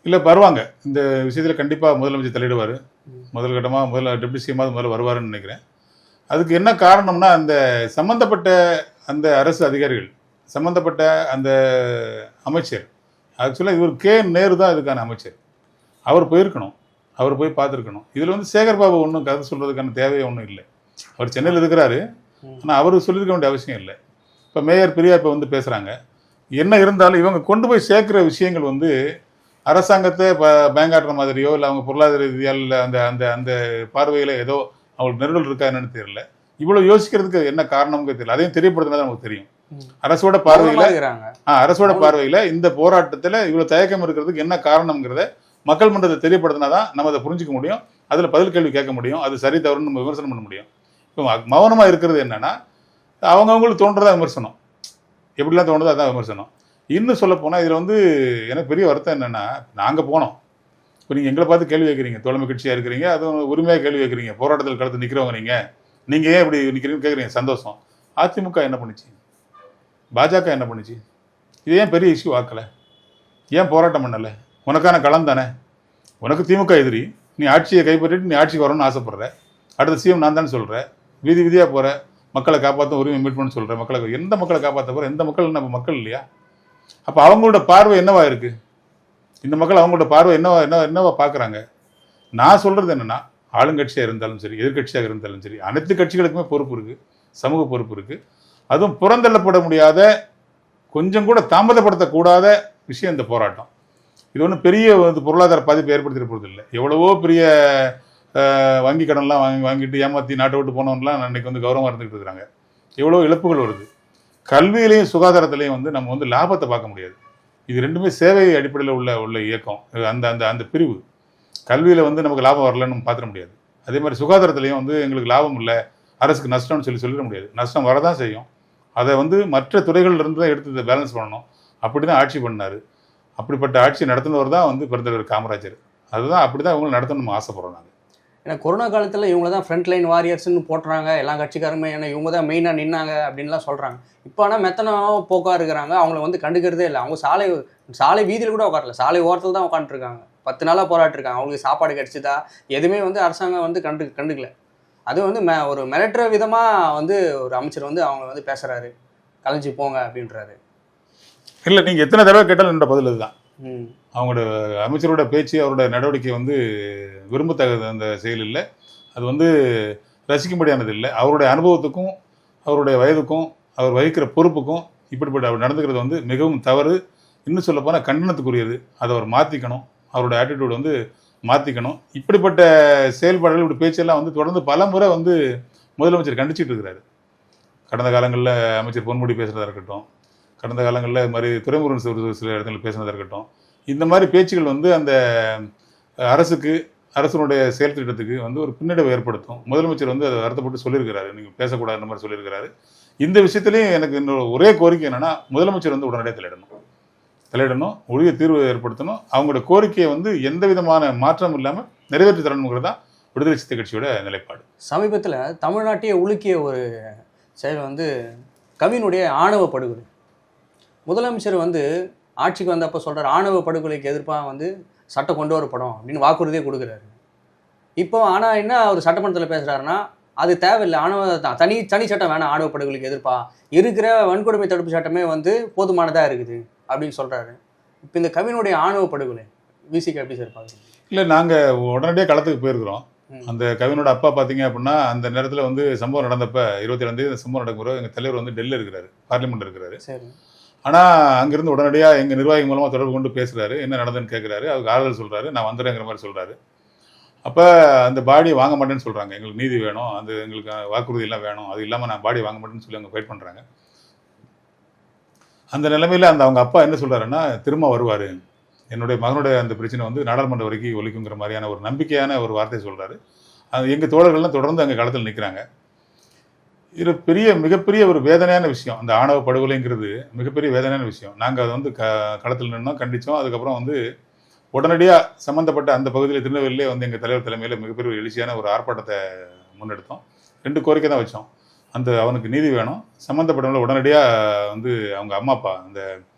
இல்லை, வருவாங்க. இந்த விஷயத்தில் கண்டிப்பாக முதலமைச்சர் தலையிடுவார். முதல் கட்டமாக டெப்டி சிஎம்மாவது முதல்ல வருவாருன்னு நினைக்கிறேன். அதுக்கு என்ன காரணம்னா, அந்த சம்மந்தப்பட்ட அந்த அரசு அதிகாரிகள், சம்மந்தப்பட்ட அந்த அமைச்சர் ஆக்சுவலாக இவர் நேரு தான் இதுக்கான அமைச்சர். அவர் போயிருக்கணும், அவர் போய் பார்த்துருக்கணும். இதில் வந்து சேகர் பாபு ஒன்றும் கதை சொல்கிறதுக்கான தேவையே ஒன்றும் இல்லை. அவர் சென்னையில் இருக்கிறாரு, ஆனால் அவர் சொல்லியிருக்க வேண்டிய அவசியம் இல்லை. இப்போ மேயர் பிரியா இப்போ வந்து பேசுகிறாங்க. என்ன இருந்தாலும் இவங்க கொண்டு போய் சேர்க்குற விஷயங்கள் வந்து அரசாங்கத்தை பயங்காட்டுற மாதிரியோ இல்லை அவங்க பொருளாதார ரீதியால் அந்த அந்த அந்த பார்வையில் ஏதோ அவங்களுக்கு நெருடல் இருக்கா என்னன்னு தெரியல. இவ்வளோ யோசிக்கிறதுக்கு என்ன காரணம்னு தெரியல. அதையும் தெரியப்படுத்தினா தான் நமக்கு தெரியும். அரசோட பார்வையில் இந்த போராட்டத்தில் இவ்வளோ தயக்கம் இருக்கிறதுக்கு என்ன காரணம்ங்கிறத மக்கள் மன்றத்தை தெரியப்படுத்தினா தான் நம்ம அதை புரிஞ்சிக்க முடியும். அதில் பதில் கேள்வி கேட்க முடியும். அது சரி தவறுன்னு நம்ம விமர்சனம் பண்ண முடியும். இப்போ மௌனமாக இருக்கிறது என்னன்னா அவங்கவுங்களுக்கு தோன்றதா விமர்சனம், எப்படிலாம் தோணுதோ அதான் விமர்சனம். இன்னும் சொல்ல போனால் இதில் வந்து எனக்கு பெரிய வருத்தம் என்னென்னா, நாங்கள் போனோம், இப்போ நீங்கள் எங்களை பார்த்து கேள்வி வைக்கிறீங்க, தோழமை கட்சியாக இருக்கிறீங்க, அதுவும் உரிமையாக கேள்வி வைக்கிறீங்க, போராட்டத்தில் களத்து நிற்கிறவங்க நீங்கள் ஏன் இப்படி நிற்கிறீங்கன்னு கேட்குறீங்க, சந்தோஷம். அதிமுக என்ன பண்ணுச்சு, பாஜக என்ன பண்ணுச்சு, இது ஏன் பெரிய இஷ்யூ ஆக்கலை, ஏன் போராட்டம் பண்ணலை? உனக்கான களம் தானே, உனக்கு திமுக எதிரி, நீ ஆட்சியை கைப்பற்றிட்டு நீ ஆட்சிக்கு வரணும்னு ஆசைப்படுற, அடுத்த சிஎம் நான் தானே சொல்கிறேன், வீதி வீதியாக போகிற, மக்களை காப்பாற்ற உரிமை மீட் பண்ண சொல்கிறேன், எந்த மக்களை காப்பாற்ற போகிற, எந்த மக்கள் நம்ம மக்கள் இல்லையா? அப்போ அவங்களோட பார்வை என்னவா இருக்கு, இந்த மக்கள் அவங்களோட பார்வை என்னவா பார்க்குறாங்க? நான் சொல்கிறது என்னென்னா, ஆளுங்கட்சியாக இருந்தாலும் சரி, எதிர்கட்சியாக இருந்தாலும் சரி, அனைத்து கட்சிகளுக்குமே பொறுப்பு இருக்குது, சமூக பொறுப்பு இருக்குது. அதுவும் புறந்தள்ளப்பட முடியாத, கொஞ்சம் கூட தாமதப்படுத்தக்கூடாத விஷயம் இந்த போராட்டம். இது ஒன்றும் பெரிய பொருளாதார பாதிப்பை ஏற்படுத்திட போகிறது இல்லை. எவ்வளவோ பெரிய வங்கி கடன்லாம் வாங்கிட்டு ஏமாற்றி நாட்டை விட்டு போனவங்கலாம் அன்றைக்கி வந்து கௌரவமாக இருந்துகிட்டு இருக்கிறாங்க. எவ்வளோ இழப்புகள் வருது. கல்வியிலையும் சுகாதாரத்திலையும் வந்து நம்ம வந்து லாபத்தை பார்க்க முடியாது. இது ரெண்டுமே சேவை அடிப்படையில் உள்ள இயக்கம். அந்த அந்த அந்த பிரிவு கல்வியில் வந்து நமக்கு லாபம் வரலன்னு நம்ம பார்த்துட முடியாது. அதே மாதிரி சுகாதாரத்திலையும் வந்து எங்களுக்கு லாபம் இல்லை, அரசுக்கு நஷ்டம்னு சொல்லிட முடியாது. நஷ்டம் வரதான் செய்யும். அதை வந்து மற்ற துறைகள்லேருந்து தான் எடுத்து இதை பேலன்ஸ் பண்ணணும். அப்படி தான் ஆட்சி பண்ணார். அப்படிப்பட்ட ஆட்சி நடத்தினவர் தான் வந்து பெருந்தலைவர் காமராஜர். அதுதான் அப்படி தான் இவங்களை நடத்தணும் நம்ம ஆசைப்படுறோம். நாங்கள் ஏன்னா கொரோனா காலத்தில் இவங்க தான் ஃப்ரண்ட் லைன் வாரியர்ஸ்ன்னு போட்டுறாங்க, எல்லா கட்சிக்காரமே, ஏன்னா இவங்க தான் மெயினாக நின்னாங்க அப்படின்லாம் சொல்கிறாங்க. இப்போ ஆனால் மெத்தனா போக்காக இருக்கிறாங்க, அவங்கள வந்து கண்டுக்கிறதே இல்லை. அவங்க சாலை வீதியில் கூட உட்காரல, சாலை ஓரத்தில் தான் உட்காந்துருக்காங்க. 10 நாளாக போராட்டிருக்காங்க. அவங்களுக்கு சாப்பாடு கிடச்சிதா எதுவுமே வந்து அரசாங்கம் வந்து கண்டுக்கல. அது வந்து ஒரு மிரட்டுற விதமாக வந்து ஒரு அமைச்சர் வந்து அவங்க வந்து பேசுகிறாரு, கலைஞ்சி போங்க அப்படின்றாரு. இல்லை, நீங்கள் எத்தனை தடவை கேட்டாலும் என்ற பதில் இதுதான். அவங்களோட அமைச்சரோட பேச்சு, அவரோட நடவடிக்கை வந்து விரும்பத்தகுந்த அந்த செயல் இல்லை. அது வந்து ரசிக்கும்படியானது இல்லை. அவருடைய அனுபவத்துக்கும் அவருடைய வயதுக்கும் அவர் வகிக்கிற பொறுப்புக்கும் இப்படிப்பட்ட அவர் நடந்துக்கிறது வந்து மிகவும் தவறு. இன்னும் சொல்லப்போனால் கண்டனத்துக்குரியது. அதை அவர் மாற்றிக்கணும். அவருடைய ஆட்டிடியூட் வந்து மாற்றிக்கணும். இப்படிப்பட்ட செயல்பாடுகள், இப்படி பேச்செல்லாம் வந்து தொடர்ந்து பல முறை வந்து முதலமைச்சர் கண்டிச்சிட்டு இருக்கிறாரு. கடந்த காலங்களில் அமைச்சர் பொன்முடி பேசுகிறதா இருக்கட்டும், கடந்த காலங்களில் இது மாதிரி துறைமுருகன் சில இடங்களில் பேசுனதாக இருக்கட்டும், இந்த மாதிரி பேச்சுகள் வந்து அந்த அரசனுடைய செயல் திட்டத்துக்கு வந்து ஒரு பின்னடைவை ஏற்படுத்தும். முதலமைச்சர் வந்து அதை வருத்தப்பட்டு சொல்லியிருக்கிறாரு, நீங்கள் பேசக்கூடாதுன்ற மாதிரி சொல்லியிருக்கிறாரு. இந்த விஷயத்துலேயும் எனக்கு இன்னொரு ஒரே கோரிக்கை என்னென்னா, முதலமைச்சர் வந்து உடனடியாக தலையிடணும், உரிய தீர்வு ஏற்படுத்தணும். அவங்களோட கோரிக்கையை வந்து எந்த விதமான மாற்றம் இல்லாமல் நிறைவேற்றி தரணுங்கிறது தான் விடுதலை சிறுத்தை கட்சியோட நிலைப்பாடு. சமீபத்தில் தமிழ்நாட்டையே உலுக்கிய ஒரு செயல் வந்து கவினுடைய ஆணவ படுகொலை. முதலமைச்சர் வந்து ஆட்சிக்கு வந்தப்போ சொல்கிறார், ஆணவ படுகொலைக்கு எதிர்ப்பாக வந்து சட்டம் கொண்டு வரப்படும் அப்படின்னு வாக்குறுதியே கொடுக்குறாரு. இப்போ ஆனால் என்ன அவர் சட்டமன்றத்தில் பேசுகிறாருன்னா, அது தேவையில்லை, தனி சட்டம் வேணாம், ஆணவ படுகொலைக்கு எதிர்ப்பா இருக்கிற வன்கொடுமை தடுப்பு சட்டமே வந்து போதுமானதாக இருக்குது அப்படின்னு சொல்கிறாரு. இப்போ இந்த கவினுடைய ஆணவ படுகொலை விசிக்கு எப்படி சார் பார்க்குறீங்க? இல்லை, நாங்கள் உடனடியாக களத்துக்கு போயிருக்கிறோம். அந்த கவினோட அப்பா பார்த்தீங்க அப்படின்னா, அந்த நேரத்தில் வந்து சம்பவம் நடந்தப்போ 27ஆம் தேதி சம்பவம் நடக்கும்போது எங்கள் தலைவர் வந்து டெல்லியில் இருக்கிறாரு, பார்லிமெண்ட் இருக்கிறாரு. சரி. ஆனால் அங்கேருந்து உடனடியாக எங்கள் நிர்வாகி மூலமாக தொடர்பு கொண்டு பேசுகிறாரு, என்ன நடந்ததுன்னு கேட்குறாரு, அதுக்கு ஆறுதல் சொல்கிறாரு, நான் வந்துடுறேங்கிற மாதிரி சொல்கிறாரு. அப்போ அந்த பாடியை வாங்க மாட்டேன்னு சொல்கிறாங்க, எங்களுக்கு நீதி வேணும், அந்த எங்களுக்கு வாக்குறுதியெல்லாம் வேணும், அது இல்லாமல் நான் பாடியை வாங்க மாட்டேன்னு சொல்லி அவங்க ஃபைட் பண்ணுறாங்க. அந்த நிலைமையில் அவங்க அப்பா என்ன சொல்கிறாருன்னா, திரும்ப வருவார், என்னுடைய மகனுடைய அந்த பிரச்சனை வந்து நாடாளுமன்ற வரைக்கும் ஒலிக்குங்கிற மாதிரியான ஒரு நம்பிக்கையான ஒரு வார்த்தை சொல்கிறாரு. அது எங்கள் தோழர்கள்லாம் தொடர்ந்து அங்கே களத்தில் நிற்கிறாங்க. இது மிகப்பெரிய ஒரு வேதனையான விஷயம். அந்த ஆணவ படுகொலைங்கிறது மிகப்பெரிய வேதனையான விஷயம். நாங்கள் அதை வந்து களத்தில் நின்னோம், கண்டித்தோம். அதுக்கப்புறம் வந்து உடனடியாக சம்மந்தப்பட்ட அந்த பகுதியில் திருநெல்வேலியிலே வந்து எங்கள் தலைவர் தலைமையில் மிகப்பெரிய ஒரு எழுச்சியான ஒரு ஆர்ப்பாட்டத்தை முன்னெடுத்தோம். 2 கோரிக்கை தான் வச்சோம். அவனுக்கு நீதி வேணும், சம்மந்தப்பட்டவங்களை உடனடியாக வந்து அவங்க அம்மா அப்பா, அந்த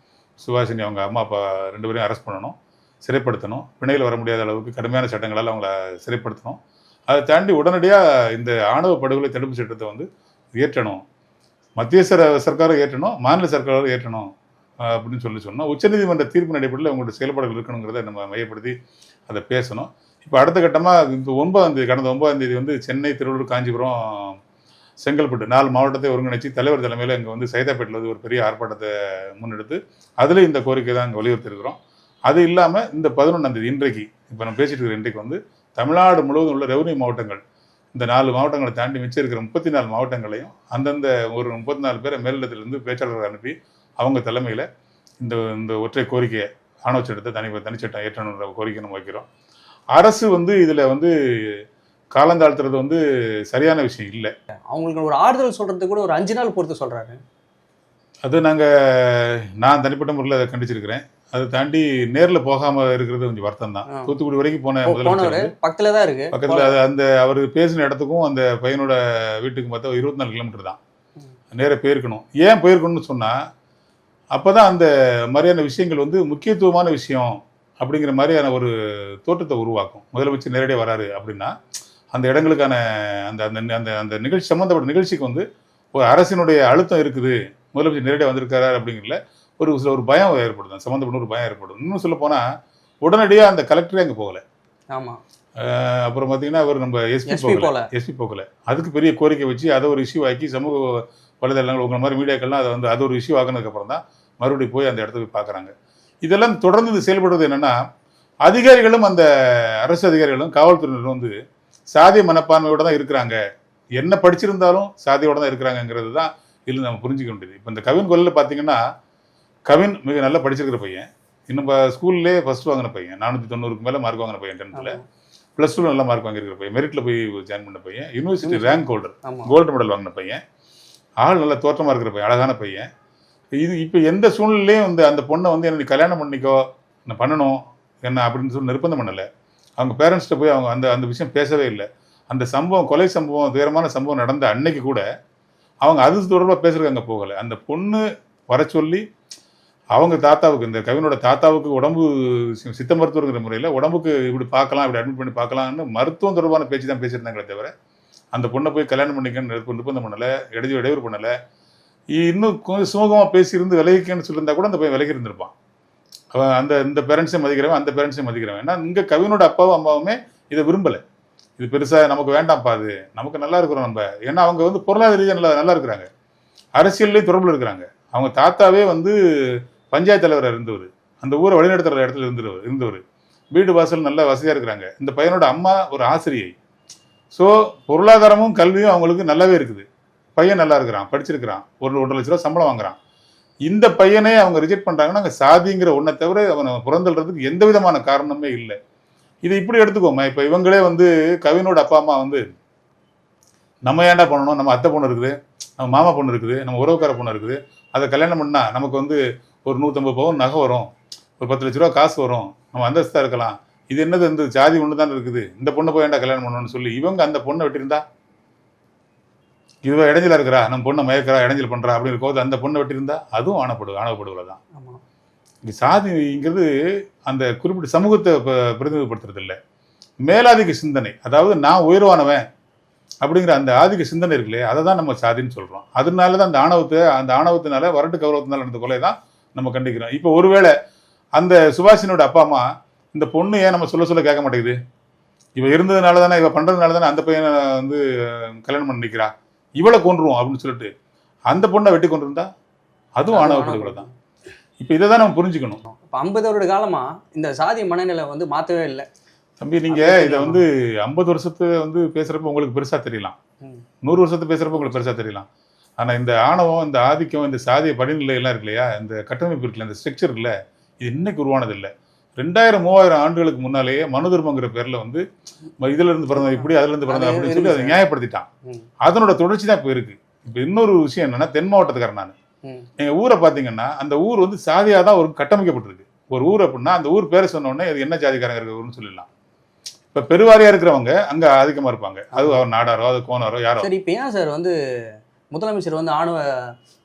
சுபாஷினி அவங்க அம்மா அப்பா 2 பேரையும் அரெஸ்ட் பண்ணணும், சிறைப்படுத்தணும், பிணையில் வர முடியாத அளவுக்கு கடுமையான சட்டங்களால் அவங்கள சிறைப்படுத்தணும். அதை தாண்டி உடனடியாக இந்த ஆணவ படுகொலை தடுப்பு சட்டத்தை வந்து ஏற்றணும். மத்திய சர்க்காரும் ஏற்றணும், மாநில சர்க்காரும் ஏற்றணும். அப்படின்னு சொன்னால் உச்சநீதிமன்ற தீர்ப்பின் அடிப்படையில் அவங்களோட செயல்பாடுகள் இருக்கணுங்கிறத நம்ம மையப்படுத்தி அதை பேசணும். இப்போ அடுத்த கட்டமாக இந்த 9ஆம் தேதி கடந்த 9ஆம் தேதி வந்து சென்னை, திருவள்ளூர், காஞ்சிபுரம், செங்கல்பட்டு 4 மாவட்டத்தை ஒருங்கிணைச்சு தலைவர் தலைமையில் இங்கே வந்து சைதாப்பேட்டில் வந்து ஒரு பெரிய ஆர்ப்பாட்டத்தை முன்னெடுத்து அதில் இந்த கோரிக்கை தான் இங்கே வலியுறுத்திருக்கிறோம். அது இல்லாமல் இந்த 11ஆம் தேதி இன்றைக்கு இப்போ நம்ம பேசிட்டு இருக்கிற இன்றைக்கு வந்து தமிழ்நாடு முழுவதும் உள்ள ரெவன்யூ மாவட்டங்கள் இந்த 4 மாவட்டங்களை தாண்டி மிச்சம் இருக்கிற 34 மாவட்டங்களையும் அந்தந்த ஒரு 34 பேரை மேலிடத்திலிருந்து பேச்சாளர்கள் அனுப்பி அவங்க தலைமையில் இந்த ஒற்றை கோரிக்கையை ஆணவ சட்டத்தை தனிச்சட்டம் ஏற்றணுன்ற கோரிக்கை நம்ம வைக்கிறோம். அரசு வந்து இதில் வந்து காலந்தாழ்த்துறது வந்து சரியான விஷயம் இல்லை. அவங்களுக்கு ஒரு ஆறுதல் சொல்றது கூட ஒரு 5 நாள் பொறுத்து சொல்றாரு. அது நான் தனிப்பட்ட முறையில் அதை கண்டிச்சிருக்கிறேன். அதை தாண்டி நேரில் போகாமல் இருக்கிறது கொஞ்சம் வருத்தம் தான். தூத்துக்குடி வரைக்கும் போன முதலமைச்சர் பக்கத்தில் தான் இருக்கு. பக்கத்தில் அந்த அவர் பேசின இடத்துக்கும் அந்த பையனோட வீட்டுக்கும் பார்த்தா 24 கிலோமீட்டர் தான். நேராக போயிருக்கணும். ஏன் போயிருக்கணும்னு சொன்னால் அப்போ தான் அந்த மாதிரியான விஷயங்கள் வந்து முக்கியத்துவமான விஷயம் அப்படிங்கிற மாதிரியான ஒரு தோற்றத்தை உருவாக்கும். முதலமைச்சர் நேரடியாக வராரு அப்படின்னா அந்த இடங்களுக்கான அந்த அந்த அந்த நிகழ்ச்சி சம்மந்தப்பட்ட நிகழ்ச்சிக்கு வந்து ஒரு அரசினுடைய அழுத்தம் இருக்குது, முதலமைச்சர் நேரடியாக வந்திருக்காரு அப்படிங்கிறதுல ஒரு பயம் ஏற்படுது, சம்மந்தப்பட்ட ஒரு பயம் ஏற்படும். இன்னும் சொல்ல போனால் உடனடியாக அந்த கலெக்டரே அங்கே போகலை. ஆமாம். அப்புறம் பார்த்தீங்கன்னா அவர் நம்ம எஸ்பி போகலை. அதுக்கு பெரிய கோரிக்கை வச்சு அதை ஒரு இஷ்யூ ஆக்கி சமூக வலைதளங்கள் உங்களை மாதிரி மீடியாக்கள்லாம் அதை அது ஒரு இஷ்யூ ஆகினதுக்கப்புறம் தான் மறுபடியும் போய் அந்த இடத்துக்கு பார்க்குறாங்க. இதெல்லாம் தொடர்ந்து செயல்படுவது என்னென்னா அதிகாரிகளும் அந்த அரசு அதிகாரிகளும் காவல்துறையினரும் வந்து சாதிய மனப்பான்மையோடு தான் இருக்கிறாங்க. என்ன படிச்சிருந்தாலும் சாதியோடு தான் இருக்கிறாங்கிறது தான் இதில் நம்ம புரிஞ்சிக்க வேண்டியது. இப்போ இந்த கவின் கொலையில் பார்த்தீங்கன்னா கவின் மிக நல்லா படிச்சிருக்கிற பையன், இன்னும் ஸ்கூல்லே ஃபர்ஸ்ட் வாங்கின பையன், 490க்கு மேலே மார்க் வாங்கின பையன், 10th +2 நல்ல மார்க் வாங்கியிருக்கிற பையன், மெரிட்டில் போய் ஜாயின் பண்ண பையன், university rank holder, gold medal வாங்கின பையன், ஆள் நல்ல தோற்றமாக இருக்கிற பையன், அழகான பையன். இது இப்போ எந்த சூழ்நிலையும் வந்து அந்த பொண்ணை வந்து என்ன கல்யாணம் பண்ணிக்கோ நான் பண்ணணும் என்ன அப்படின்னு சொல்லி நிர்பந்தம் பண்ணலை. அவங்க பேரண்ட்ஸ்கிட்ட போய் அவங்க அந்த விஷயம் பேசவே இல்லை. அந்த சம்பவம், கொலை சம்பவம், துயரமான சம்பவம் நடந்த அன்னைக்கு கூட அவங்க அது தொடர்பாக பேசுறதுக்கு அங்கே போகலை. அந்த பொண்ணு வர சொல்லி அவங்க தாத்தாவுக்கு, இந்த கவினோட தாத்தாவுக்கு உடம்பு சித்த மருத்துவங்கிற முறையில் உடம்புக்கு இப்படி பார்க்கலாம், இப்படி அட்மிட் பண்ணி பார்க்கலாம்னு மருத்துவம் தொடர்பான பேச்சு தான் பேசியிருந்தாங்களே தவிர அந்த பொண்ணை போய் கல்யாணம் பண்ணிக்கன்னு நிர்பந்தம் பண்ணலை, இடையூறு பண்ணலை. இன்னும் கொஞ்சம் சுமூகமாக பேசியிருந்து விலகிக்கன்னு சொல்லியிருந்தா கூட அந்த பையன் விலகி இருந்திருப்பான். அவன் இந்த பேரண்ட்ஸையும் மதிக்கிறவன், அந்த பேரண்ட்ஸையும் மதிக்கிறவன். ஏன்னா இங்கே கவினோட அப்பாவும் அம்மாவுமே இதை விரும்பலை. இது பெருசாக நமக்கு வேண்டாம்ப்பா, அது நமக்கு நல்லா இருக்கிறோம் நம்ம. ஏன்னா அவங்க வந்து பொருளாதார ரீதியாக நல்லா இருக்கிறாங்க, அரசியல்லையும் தொடர்பில் இருக்கிறாங்க. அவங்க தாத்தாவே வந்து பஞ்சாயத்து தலைவராக இருந்தவர், அந்த ஊரை வழிநடத்துகிற இடத்துல இருந்தவர், வீடு வாசல் நல்லா வசதியாக இருக்கிறாங்க. இந்த பையனோட அம்மா ஒரு ஆசிரியை. ஸோ பொருளாதாரமும் கல்வியும் அவங்களுக்கு நல்லாவே இருக்குது. பையன் நல்லா இருக்கிறான், படிச்சிருக்கிறான், 1.5 லட்ச ரூபா சம்பளம் வாங்குறான். இந்த பையனே அவங்க ரிஜெக்ட் பண்ணுறாங்கன்னா அங்கே சாதிங்கிற ஒன்றை தவிர அவனை புறந்தல்றதுக்கு எந்த விதமான காரணமே இல்லை. இதை இப்படி எடுத்துக்கோமா. இப்போ இவங்களே வந்து கவினோட அப்பா அம்மா வந்து நம்ம ஏன்டா பண்ணணும், நம்ம அத்தை பொண்ணு இருக்குது, நம்ம மாமா பொண்ணு இருக்குது, நம்ம உறவுக்கார பொண்ணு இருக்குது, அதை கல்யாணம் பண்ணால் நமக்கு வந்து ஒரு 150 பவுன் நகை வரும், ஒரு 10 லட்ச ரூபா காசு வரும், நம்ம அந்தஸ்தாக இருக்கலாம், இது என்னது இந்த ஜாதி ஒன்று தான் இருக்குது, இந்த பொண்ணை போய் ஏன்டா கல்யாணம் பண்ணணும்னு சொல்லி இவங்க அந்த பொண்ணை வெட்டியிருந்தா, இதுவா இடைஞ்சலா இருக்கிறா, நம்ம பொண்ணை மயக்கிறா, இடைஞ்சல் பண்ணுறா அப்படின்னு இருக்கோது அந்த பொண்ணை வெட்டியிருந்தா அதுவும் ஆணவப்படுவதை தான். இங்கே சாதிங்கிறது அந்த குறிப்பிட்ட சமூகத்தை பிரதிநிதிப்படுத்துறது இல்லை, மேலாதிக்க சிந்தனை. அதாவது நான் உயர்வானவன் அப்படிங்கிற அந்த ஆதிக்க சிந்தனை இருக்குல்லையே, அதை தான் நம்ம சாதின்னு சொல்கிறோம். அதனால தான் அந்த ஆணவத்தினால வரட்டு கௌரவத்தினால நடந்த கொலை தான் நம்ம கண்டிக்கிறோம். இப்போ ஒருவேளை அந்த சுபாஷினோட அப்பா அம்மா இந்த பொண்ணு ஏன் நம்ம சொல்ல கேட்க மாட்டேங்குது, இவ இருந்ததுனால தானே, இவ பண்ணுறதுனால தானே அந்த பையனை வந்து கல்யாணம் பண்ணி நிற்கிறா, இவளை கொன்றுவோம் அப்படின்னு சொல்லிட்டு அந்த பொண்ணை வெட்டி கொண்டிருந்தா அதுவும் ஆணவப்படுகொலை தான். இப்போ இதை தான் நம்ம புரிஞ்சுக்கணும். இப்போ 50 வருட காலமா இந்த சாதி மனநிலை வந்து மாற்றவே இல்லை. தம்பி நீங்க இதை வந்து 50 வருஷத்து வந்து பேசுறப்ப உங்களுக்கு பெருசா தெரியலாம், 100 வருஷத்து பேசுறப்ப உங்களுக்கு பெருசா தெரியலாம். ஆனா இந்த ஆணவம், இந்த ஆதிக்கம், இந்த சாதிய படிநிலை எல்லாம் இருக்கு இல்லையா, இந்த கட்டமைப்பு இருக்குல்ல, இந்த ஸ்ட்ரக்சர் இல்லை, இது இன்னைக்கு உருவானது இல்லை. 2000-3000 ஆண்டுகளுக்கு முன்னாலேயே மனு தர்மங்கிற பேர்ல வந்து இதுல இருந்து பிறந்த இப்படி, அதுல இருந்து பிறந்த அப்படின்னு சொல்லி அதை நியாயப்படுத்திட்டான். அதனோட தொடர்ச்சி தான் இப்போ இருக்கு. இப்போ இன்னொரு விஷயம் என்னன்னா, தென் மாவட்டத்துக்காரன் நான், எங்க ஊரை பாத்தீங்கன்னா அந்த ஊர் வந்து சாதியா தான் ஒரு கட்டமைக்கப்பட்டிருக்கு. ஒரு ஊர் அப்படின்னா அந்த ஊர் பேரை சொன்ன உடனே அது என்ன ஜாதிக்காரங்க இருக்கிற ஊர்னு சொல்லிடலாம். இப்ப பெருவாரியா இருக்கிறவங்க அங்க அதிகமா இருப்பாங்க, அது அவர் நாடாரோ அது கோனாரோ யாரோ. சரி, இப்போ ஏன் சார் வந்து முதலமைச்சர் வந்து ஆணவ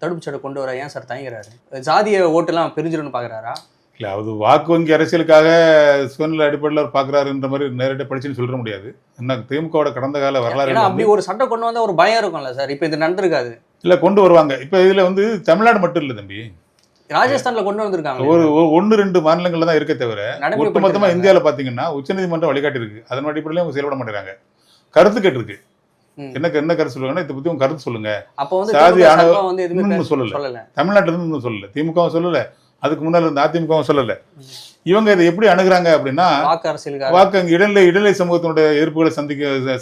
தடுப்பு சட்டம் கொண்டு வர ஏன் சார் தயங்குறாரு? ஜாதிய ஓட்டெல்லாம் பிரிஞ்சிடும்னு பாக்குறாரா? இல்ல அது வாக்கு வங்கி அரசியலுக்காக சுயநல அடிப்படையில் அவர் பாக்குறாருன்ற மாதிரி நேரடியாக படிச்சுன்னு சொல்ல முடியாது. என்ன திமுகவோட கடந்த கால வரலாறு அப்படி ஒரு சட்டம் கொண்டு வந்தா ஒரு பயம் இருக்கும்ல சார். இப்போ இது நடந்திருக்காது. இல்ல கொண்டு வருவாங்க. இப்ப இதுல வந்து தமிழ்நாடு மட்டும் இல்லை தம்பி, ராஜஸ்தான்ல கொண்டு வந்திருக்காங்க. ஒரு 1-2 மாநிலங்கள்ல தான் இருக்க தவிர ஒட்டுமொத்தமா இந்தியாவில் பாத்தீங்கன்னா உச்சநீதிமன்றம் வழிகாட்டி இருக்கு. அதன் அடிப்படையில அவங்க செயல்பட மாட்டேங்கிறாங்க. கருத்து கேட்டிருக்கு. என்ன கருத்து சொல்லுவாங்கன்னா இதை பத்தி உங்க கருத்து சொல்லுங்க. அப்போ வந்து சாதி ஆணவம் வந்து எதுவுமே சொல்லல. தமிழ்நாட்டுல இருந்து சொல்லல, திமுகவும் சொல்லல, அதுக்கு முன்னால இருந்த அதிமுகவும் சொல்லல. இவங்க இதை எப்படி அணுகுறாங்க அப்படின்னா வாக்கு இடைநிலை சமூகத்தினுடைய எதிர்ப்புகளை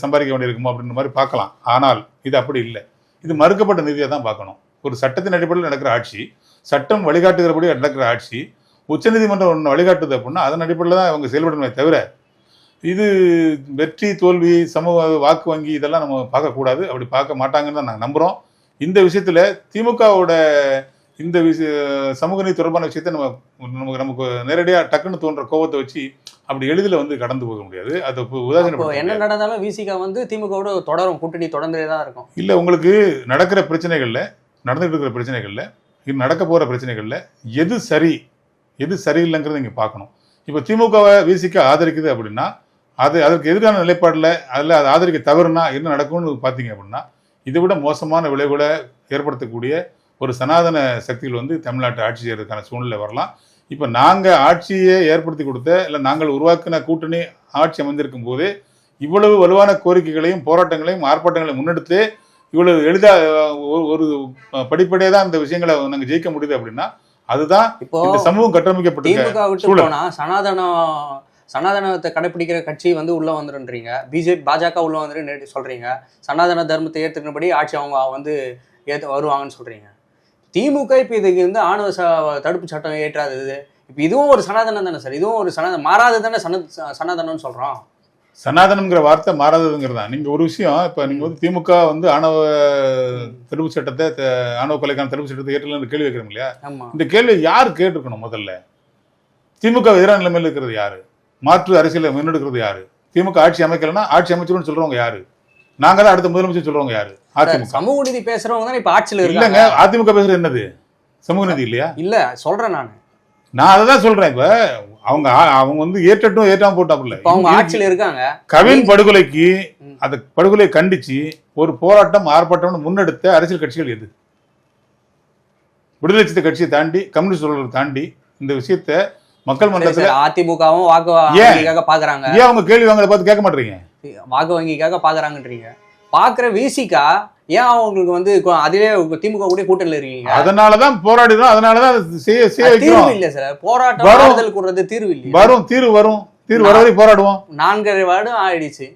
சம்பாதிக்க வேண்டியிருக்குமோ அப்படின்ற மாதிரி பார்க்கலாம். ஆனால் இது அப்படி இல்லை. இது மறுக்கப்பட்ட நீதியை தான் பார்க்கணும். ஒரு சட்டத்தின் அடிப்படையில் நடக்கிற ஆட்சி, சட்டம் வழிகாட்டுகிறபடி நடக்கிற ஆட்சி, உச்சநீதிமன்றம் ஒன்று வழிகாட்டுது அப்படின்னா அதன் அடிப்படையில் தான் அவங்க செயல்படணுமே தவிர இது வெற்றி தோல்வி சமூக வாக்கு வங்கி இதெல்லாம் நம்ம பார்க்கக்கூடாது. அப்படி பார்க்க மாட்டாங்கன்னு தான் நாங்கள் நம்புகிறோம். இந்த விஷயத்தில் திமுகவோட இந்த சமூக நீதி தொடர்பான விஷயத்தை நமக்கு நேரடியாக டக்குன்னு தோன்ற கோபத்தை வச்சு அப்படி எளிதில் வந்து கடந்து போக முடியாது. அது உதாரணம் என்ன நடந்தாலும் விசிகா வந்து திமுகவோட தொடரும், கூட்டணி தொடர்ந்தே தான் இருக்கும். இல்லை, உங்களுக்கு நடக்கிற பிரச்சனைகளில், நடந்துகிட்டு இருக்கிற பிரச்சனைகளில், இது நடக்க போகிற பிரச்சனைகளில் எது சரி எது சரியில்லைங்கிறத நீங்கள் பார்க்கணும். இப்போ திமுகவை விசிகா ஆதரிக்குது அப்படின்னா அதற்கு எதிரான நிலைப்பாடில் அதில் அதை ஆதரிக்க தவறுனா என்ன நடக்கும்னு பார்த்தீங்க அப்படின்னா இதை விட மோசமான விளைவுகளை ஏற்படுத்தக்கூடிய ஒரு சனாதன சக்திகள் வந்து தமிழ்நாட்டை ஆட்சி செய்யறதுக்கான சூழ்நிலை வரலாம். இப்போ நாங்கள் ஆட்சியை ஏற்படுத்தி கொடுத்த இல்லை நாங்கள் உருவாக்கின கூட்டணி ஆட்சி அமைந்திருக்கும் போதே இவ்வளவு வலுவான கோரிக்கைகளையும் போராட்டங்களையும் ஆர்ப்பாட்டங்களையும் முன்னெடுத்து இவ்வளவு எளிதாக ஒரு படிப்படியாக தான் இந்த விஷயங்களை நாங்கள் ஜெயிக்க முடியுது அப்படின்னா அதுதான் இந்த சமூகம் கட்டமைக்கப்பட்ட சனாதனத்தை கடைபிடிக்கிற கட்சி வந்து உள்ள வந்துருன்றீங்க. பாஜக உள்ள வந்துரு சொல்றீங்க. சனாதன தர்மத்தை ஏற்றுக்கிறபடி ஆட்சி அவங்க வந்து வருவாங்கன்னு சொல்றீங்க. திமுக இப்போ இதுக்கு வந்து ஆணவ தடுப்பு சட்டம் ஏற்றாதது. இப்போ இதுவும் ஒரு சனாதனம் தானே சார்? இதுவும் ஒரு சனாதனம் மாறாதது தானே சனாதனம்னு சொல்றோம். சனாதனம்ங்கிற வார்த்தை மாறாததுங்கிறதா. நீங்க ஒரு விஷயம், இப்ப நீங்க வந்து திமுக வந்து ஆணவ தடுப்பு சட்டத்தை, ஆணவ கொலைக்கான தடுப்பு சட்டத்தை ஏற்றலன்னு கேள்வி வைக்கிறோம் இல்லையா? இந்த கேள்வி யாரு கேட்டிருக்கணும்? முதல்ல திமுக எதிரான நிலைமையில் இருக்கிறது யாரு? மாற்று அரசியலை முன்னெடுக்கிறது யாரு? திமுக ஆட்சி அமைக்கலன்னா ஆட்சி அமைச்சர்னு சொல்றவங்க யாரு? நாங்க தான் அடுத்த முதலமைச்சர் சொல்றவங்க யாரு? அதிமுக. சமூக நீதி பேசுறவங்க தான் இப்ப ஆட்சியில் இல்லைங்க. அதிமுக பேசுறது என்னது? சமூக நீதி இல்லையா? இல்ல சொல்றேன் நான் அதை தான் சொல்றேன். இப்ப அவங்க வந்து ஏற்றட்டும் ஏற்றாம போட்டாப்புல அவங்க ஆட்சியில் இருக்காங்க. கவின் படுகொலைக்கு அந்த படுகொலையை கண்டிச்சு ஒரு போராட்டம் ஆர்ப்பாட்டம் முன்னெடுத்த அரசியல் கட்சிகள் எது? விடுதலை சிறுத்தை கட்சியை தாண்டி, கம்யூனிஸ்ட் தலைவர்களை தாண்டி இந்த விஷயத்த மக்கள் மன்றத்துல அதிமுகவும் வாக்கு வங்கிக்காக பாக்குறாங்க. ஏன் அவங்க கேள்வி வாங்க பார்த்து கேட்க மாட்டீங்க? வாக்கு வங்கிக்காக பாக்குறாங்கன்றீங்க. பாக்குற விசிகா ஏன் அவங்களுக்கு வந்து அதிலே திமுக கூட கூட்டணியில் இருக்கீங்க? அதனாலதான் போராடுறோம். அதனாலதான் தீர்வு இல்ல சார். போராட்டம் கூடுறது தீர்வு இல்லை. தீர்வு வரும். தீர்வு வர வரை போராடுவோம். 4.5 வருடம் ஆயிடுச்சு.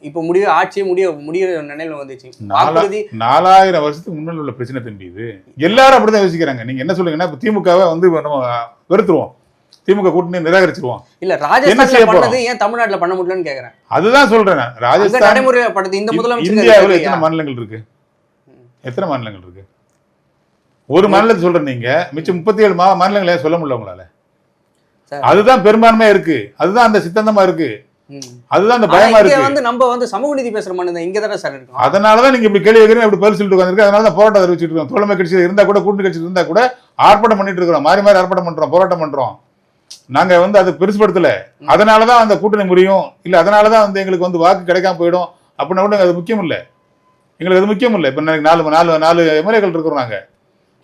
இப்ப ஆட்சியை முடிய நினைவுல வந்துச்சு. 4000 வருஷத்துக்கு முன்னாடி உள்ள பிரச்சனை தம்பி. இது எல்லாரும் அப்படிதான் யோசிக்கிறாங்க. நீங்க என்ன சொல்லுங்கன்னா இப்ப திமுகவை வந்து நம்ம வெறுத்துருவோம், திமுக கூட்டணி நிராகரிச்சிருவோம். இல்ல ராஜஸ்தான்ல பண்ணது ஏன் தமிழ்நாட்டுல பண்ண முடியலன்னு கேக்குறேன். அதுதான் சொல்றேன். ராஜஸ்தான் நடைமுறையில பண்ணது இந்த முதலமைச்சர். இந்தியாவில் எத்தனை மாநிலங்கள் இருக்கு? எத்தனை மாநிலங்கள் இருக்கு? ஒரு மாநிலத்தை சொல்றேன். நீங்க மிச்சம் 37 மாநிலங்களே சொல்ல முடியல உங்களால. அதுதான் பெரும்பான்மையா இருக்கு. அதுதான் அந்த சித்தாந்தமா இருக்கு. அதுதான் அந்த பயமா இருக்கு. வந்து நம்ம வந்து சமூக நீதி பேசுற மண்ணு இங்க தானே சார் இருக்கும். அதனாலதான் நீங்க இப்படி கேள்வி கேட்கறீங்க, இப்படி பதில் சொல்லிட்டு உட்கார்ந்திருக்கு. அதனாலதான் போராட்டம் அறிவிச்சிட்டு இருக்கோம். தோழமை கட்சியில் இருந்தா கூட, கூட்டணி கட்சியில் இருந்தா கூட ஆர்ப்பாட்டம் பண்ணிட்டு இருக்கிறோம். மாறி மாறி ஆர்ப்பாட்டம் பண்றோம், போராட்டம் பண்றோம். நாங்க வந்து அதை பெருசுபடுத்தல. அதனாலதான் அந்த கூட்டணி முறியும், இல்ல அதனாலதான் வந்து எங்களுக்கு வந்து வாக்கு கிடைக்காம போயிடும் அப்படின்னா கூட அது முக்கியம் இல்லை. எங்களுக்கு அது முக்கியம் இல்லை. இப்ப நாலு எம்எல்ஏக்கள் இருக்கிறோம். நாங்க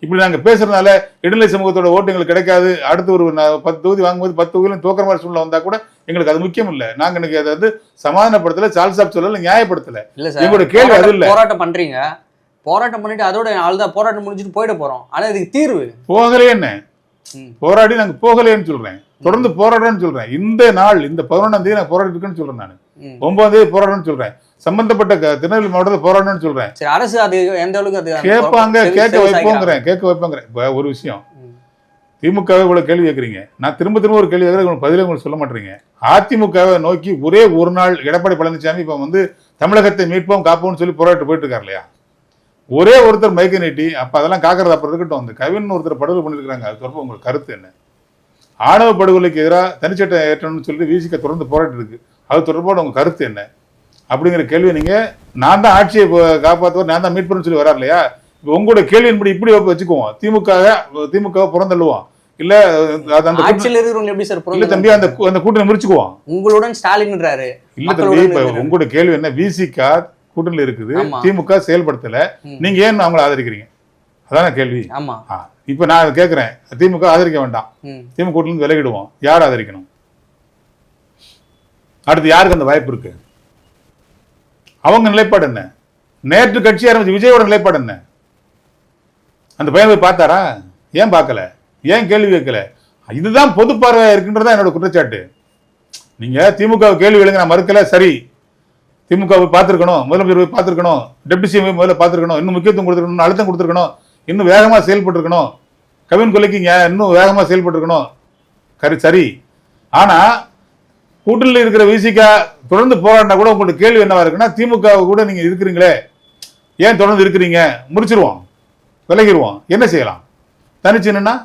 இப்படி நாங்க பேசுறதுனால இடைநிலை சமூகத்தோட ஓட்டு எங்களுக்கு கிடைக்காது, அடுத்து ஒரு 10 தொகுதி வாங்கும்போது 10 தொகுதியிலும் தோக்கிற மாதிரி சூழ்நிலை வந்தா கூட எங்களுக்கு அது முக்கியம் இல்லை. நாங்க எனக்கு அதை வந்து சமாதானப்படுத்தல, சால்சாப் சொல்லல, நியாயப்படுத்தல. எங்களோட கேள்வி அது இல்ல. போராட்டம் பண்றீங்க, போராட்டம் பண்ணிட்டு அதோட ஆள்தான் போராட்டம் முடிஞ்சுட்டு போயிட போறோம். ஆனா இதுக்கு தீர்வு போகலே என்ன போராடி நாங்க போகலேன்னு சொல்றேன். தொடர்ந்து போராடுறேன்னு சொல்றேன். இந்த நாள் இந்த 11ஆம் தேதி நான் போராடி இருக்கேன்னு சொல்றேன். நான் 9ஆம் தேதி போராடுறேன்னு சொல்றேன். சம்பந்தப்பட்ட திருநெல்வேலி மாவட்டத்தில் போராடணும்னு சொல்றேன். அரசு அது எந்த அளவுக்கு அது கேட்பாங்க, கேட்க வைப்பாங்க. ஒரு விஷயம், திமுகவை இவ்வளவு கேள்வி கேட்கறீங்க, நான் திரும்ப ஒரு கேள்வி கேட்கறேன், பதிலே உங்களுக்கு சொல்ல மாட்டீங்க. அதிமுகவை நோக்கி ஒரே ஒரு நாள் எடப்பாடி பழனிசாமி இப்ப வந்து தமிழகத்தை மீட்போம் காப்போம்னு சொல்லி போராட்டு போயிட்டு இருக்காரு இல்லையா? ஒரே ஒருத்தர் மைக்க நீட்டி, அப்ப அதெல்லாம் காக்கிறது அப்புறம் இருக்கட்டும், வந்து கவின் ஒருத்தர் படுகொலை பண்ணிருக்காங்க. அது தொடர்பு உங்களுக்கு கருத்து என்ன? ஆணவ படுகொலைக்கு எதிராக தனிச்சட்டம் ஏற்றணும்னு சொல்லி விசிக தொடர்ந்து போராட்டு இருக்கு. அது தொடர்போட உங்க கருத்து என்ன அப்படிங்கிற கேள்வி. நீங்க நான் தான் ஆட்சியை காப்பாற்றுவோம், நான் தான் மீட் பண்ணு சொல்லி வராரு இல்லையா? இப்போ உங்களோட கேள்வியின்படி இப்படி வச்சுக்குவோம், திமுக புறந்தள்ளுவோம், இல்ல இல்ல தம்பி அந்த கூட்டணி முடிச்சுக்குவோம். உங்களுடன் ஸ்டாலின்ன்றாரு. இல்ல தம்பி, இப்ப உங்களோட கேள்வி என்ன? விசிக கூட்டணியில் இருக்குது, திமுக செயல்படுத்தல, நீங்க ஏன் அவங்களை ஆதரிக்கிறீங்க? அதான கேள்வி. ஆமா. இப்போ நான் கேட்குறேன், திமுக ஆதரிக்க வேண்டாம், ம். திமுக கூட்டிலிருந்து விலகிடுவோம், யார் ஆதரிக்கணும்? அடுத்து யாருக்கு அந்த வாய்ப்பு இருக்கு? அவங்க நிலைப்பாடு என்ன? நேற்று கட்சி ஆரம்பிச்சு விஜயோட நிலைப்பாடு என்ன? அந்த பையன் போய் பார்த்தாரா? ஏன் பார்க்கல? ஏன் கேள்வி கேட்கல? இதுதான் பொது பார்வையா இருக்குன்றதா என்னோட குற்றச்சாட்டு. நீங்க திமுக கேள்வி எழுங்க, நான் மறுக்கல, சரி. திமுக போய் பார்த்துருக்கணும், முதலமைச்சர் போய் பார்த்துருக்கணும், டெப்டி சிஎம் முதல்ல பார்த்துருக்கணும், இன்னும் முக்கியத்துவம் கொடுத்துருக்கணும், அழுத்தம் கொடுத்துருக்கணும், இன்னும் வேகமாக செயல்பட்டுருக்கணும், கவின் கொலைக்கு இன்னும் வேகமாக செயல்பட்டுருக்கணும், சரி. ஆனா கூட்டணியில் இருக்கிற விசிகா தொடர்ந்து போராடினா கூட உங்களுக்கு கேள்வி என்னவா இருக்குன்னா, திமுக கூட நீங்க இருக்கிறீங்களே, ஏன் தொடர்ந்து இருக்கிறீங்க? முடிச்சிருவோம், விலகிடுவோம், என்ன செய்யலாம்? தனிச்சுன்னா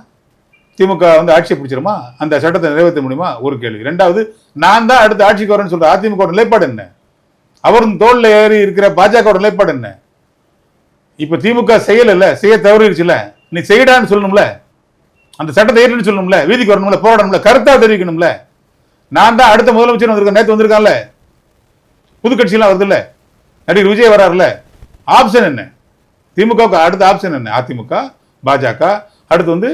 திமுக வந்து ஆட்சியை பிடிச்சிருமா? அந்த சட்டத்தை நிறைவேற்ற முடியுமா? ஒரு கேள்வி. ரெண்டாவது, நான் தான் அடுத்த ஆட்சிக்கு வரேன்னு சொல்ற அதிமுக நிலைப்பாடு என்ன? அவரும் தோல்ல ஏறி இருக்கிற பாஜக நிலைப்பாடு என்ன? இப்ப திமுக செய்யல, செய்ய தவறிடுச்சுல, நீ செய்யடான்னு சொல்லணும்ல, அந்த சட்டத்தை ஏற்றுன்னு சொல்லணும்ல, வீதிக்கு வரணும்ல, போராடணும்ல, கருத்தா தெரிவிக்கணும்ல. நான் தான் அடுத்த முதலமைச்சர் வந்திருக்கேன், நேற்று வந்திருக்கான்ல, புது கட்சியெல்லாம் வருது இல்ல, நடிகர் விஜய் வராருல, ஆப்ஷன் என்ன? திமுகவுக்கு அடுத்த ஆப்ஷன் என்ன? அதிமுக, பாஜக, அடுத்து வந்து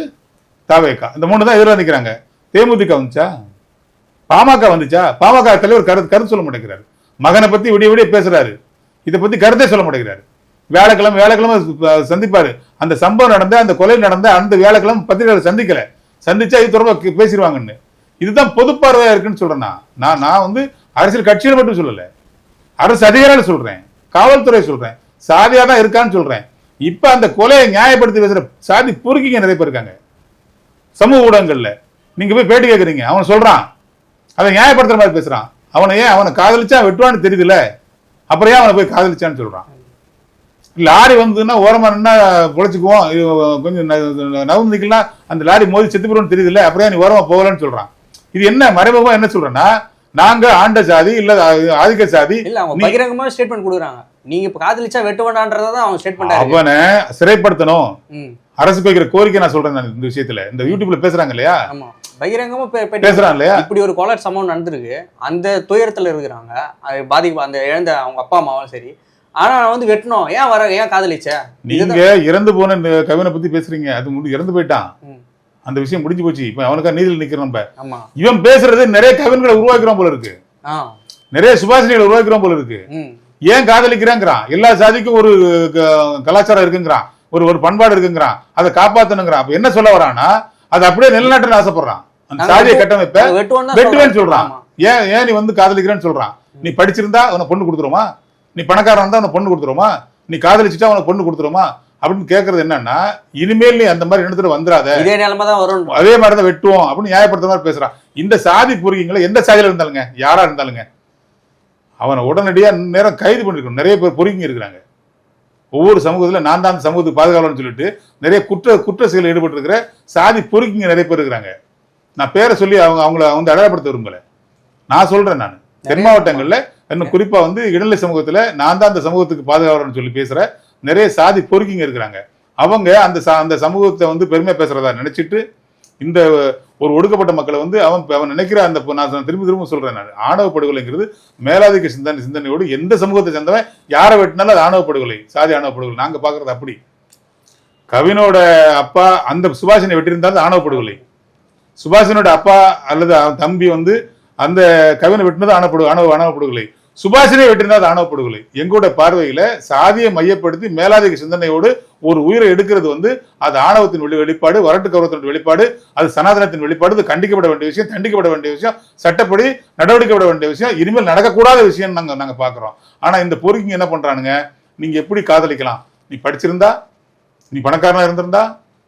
தவேகா, இந்த 3 தான் எதிராக நிற்கிறாங்க. தேமுதிக வந்துச்சா? பாமக வந்துச்சா? பாமக தலைவர் கருத்து சொல்ல மாட்டேங்கிறாரு. மகனை பத்தி விடிய விடிய பேசுறாரு, இதை பத்தி கருத்தே சொல்ல மாட்டேங்கிறாரு. வியாழக்கிழமை சந்திப்பாரு. அந்த சம்பவம் நடந்த, அந்த கொலை நடந்த அந்த வியாழக்கிழமை பத்திரிகையாளர் சந்திச்சா இது தொடர்பாக பேசிடுவாங்கன்னு. இதுதான் பொது பார்வையா இருக்குன்னு சொல்றேன். நான் வந்து அரசியல் கட்சியில மட்டும் சொல்லல, அரசு அதிகாரிகள் சொல்றேன், காவல்துறை சொல்றேன், சாதியா தான் இருக்கான்னு சொல்றேன். இப்ப அந்த கொலையை நியாயப்படுத்தி பேசுற சாதி பொறுக்கிங்க நிறைய பேர் இருக்காங்க சமூக ஊடகங்கள்ல. நீங்க போய் பேட்டி கேட்கறீங்க, அவன் சொல்றான், அதை நியாயப்படுத்துற மாதிரி பேசுறான். அவனை காதலிச்சா வெட்டுவான்னு தெரியுதுல, அப்புறம் ஏன் அவனை போய் காதலிச்சான்னு சொல்றான்? லாரி வந்ததுன்னா ஓரமா நின்னா பொழைச்சுக்குவோம், கொஞ்சம் நவுந்திக்கலாம், அந்த லாரி மோதி செத்து போறோம்னு தெரியுதுல்ல, அப்புறம் நீ ஓரமா போகலன்னு சொல்றான். இது என்ன மறைமுகமா என்ன சொல்றேன்னா, நாங்க ஆண்ட சாதி இல்ல ஆதிக்க சாதி இல்ல, அவங்க பகிரங்கமா ஸ்டேட்மெண்ட் கொடுக்குறாங்க. நீங்க இப்ப காதலிச்சா வெட்ட வேண்டாம்ன்றதான் அவங்க ஸ்டேட்மெண்ட். அவனை சிறைப்படுத்தணும், அரசுக்கு வைக்கிற கோரிக்கை நான் சொல்றேன். நான் இந்த விஷயத்துல இந்த யூடியூப்ல பேசுறாங்க இல்லையா, ஆமா, பகிரங்கமா பேசுறான் இல்லையா, இப்படி ஒரு கொலை சம்பவம் நடந்திருக்கு, அந்த துயரத்துல இருக்கிறாங்க, பாதிப்பு அந்த இழந்த அவங்க அப்பா அம்மாவும் சரி. ஆனா நான் வந்து வெட்டணும், ஏன் காதலிச்ச? நீங்க இறந்து போன கவினை பத்தி பேசுறீங்க, அது இறந்து போயிட்டான், அந்த விஷயம் முடிஞ்சு போச்சு. இப்ப அவனுக்கா நீதியில் நிக்கிறோம். நம்ம இவன் பேசுறது நிறைய கவின்களை உருவாக்குறோம் போல இருக்கு, நிறைய சுபாஷினிகளை உருவாக்குறோம் போல இருக்கு. ஏன் காதலிக்கிறாங்கிறான், எல்லா சாதிக்கும் ஒரு கலாச்சாரம் இருக்குங்கிறான், ஒரு பண்பாடு இருக்குங்கிறான், அதை காப்பாத்தணுங்கிறான். அப்ப என்ன சொல்ல வரான்னா, அதை அப்படியே நிலநாட்டுன்னு ஆசைப்படுறான், அந்த சாதிய கட்டமைப்பை வெட்டுவேன்னு சொல்றான். ஏன் நீ வந்து காதலிக்கிறேன்னு சொல்றான்? நீ படிச்சிருந்தா உன பொண்ணு கொடுத்துருமா? நீ பணக்காரன் இருந்தா உன பொண்ணு கொடுத்துருமா? நீ காதலிச்சுட்டா உனக்கு பொண்ணு கொடுத்துருமா அப்படின்னு கேட்கறது என்னன்னா, இனிமேல் நீ அந்த மாதிரி இடத்துல வந்துடாத, இதே நிலைமை தான் வரும், அதே மாதிரி தான் வெட்டுவோம் அப்படின்னு நியாயப்படுத்த மாதிரி பேசுறான். இந்த சாதி பொறுக்கிங்களை எந்த சாதியில இருந்தாலுங்க, யாரா இருந்தாலுங்க, அவனை உடனடியா நேரம் கைது பண்ணிருக்கணும். நிறைய பேர் பொறுக்கிங்க இருக்கிறாங்க ஒவ்வொரு சமூகத்துல. நான் தான் சமூகத்துக்கு பாதுகாவலன்னு சொல்லிட்டு நிறைய குற்ற செயலில் ஈடுபட்டு இருக்கிற சாதி பொறுக்கிங்க நிறைய பேர் இருக்கிறாங்க. நான் பேரை சொல்லி அவங்கள வந்து அடையாளப்படுத்த விரும்பல. நான் சொல்றேன், நான் தென் மாவட்டங்கள்ல இன்னும் குறிப்பா வந்து இடைநிலை சமூகத்துல நான் தான் அந்த சமூகத்துக்கு பாதுகாவலன்னு சொல்லி பேசுற நிறைய சாதி பொறுக்கிங்க இருக்கிறாங்க. அவங்க அந்த சமூகத்தை வந்து பெருமையா பேசுறதா நினைச்சிட்டு இந்த ஒரு ஒடுக்கப்பட்ட மக்களை வந்து அவன் நினைக்கிற அந்த, நான் திரும்ப சொல்றேன், நான் ஆணவ படுகொலைங்கிறது மேலாதிக்க சிந்தனையோடு எந்த சமூகத்தை சேர்ந்தவன் யாரை வெட்டினாலும் அது ஆணவ படுகொலை, சாதி ஆணவ படுகொலை. நாங்க பாக்குறது அப்படி. கவினோட அப்பா அந்த சுபாஷினை வெட்டியிருந்தால் ஆணவ படுகொலை, சுபாஷினோட அப்பா அல்லது தம்பி வந்து அந்த கவினை வெட்டினது ஆணவ படுகொலை, சுபாஷினை வெட்டினது ஆணவ படுகொலை. எங்களோட பார்வையில சாதியை மையப்படுத்தி மேலாதிக்க சிந்தனையோடு ஒரு உயிரை எடுக்கிறது வந்து அது ஆணவத்தின் வெளிப்பாடு, வரட்டு கௌரவத்தின் வெளிப்பாடு, அது சனாதனத்தின் வெளிப்பாடு, அது கண்டிக்கப்பட வேண்டிய விஷயம், தண்டிக்கப்பட வேண்டிய விஷயம், சட்டப்படி நடவடிக்கை விட வேண்டிய விஷயம், இனிமேல் நடக்கக்கூடாத விஷயம் நாங்க பாக்குறோம். ஆனா இந்த பொறுக்கிங்க என்ன பண்றானுங்க, நீங்க எப்படி காதலிக்கலாம், நீ படிச்சிருந்தா, நீ பணக்காரனா இருந்திருந்தா,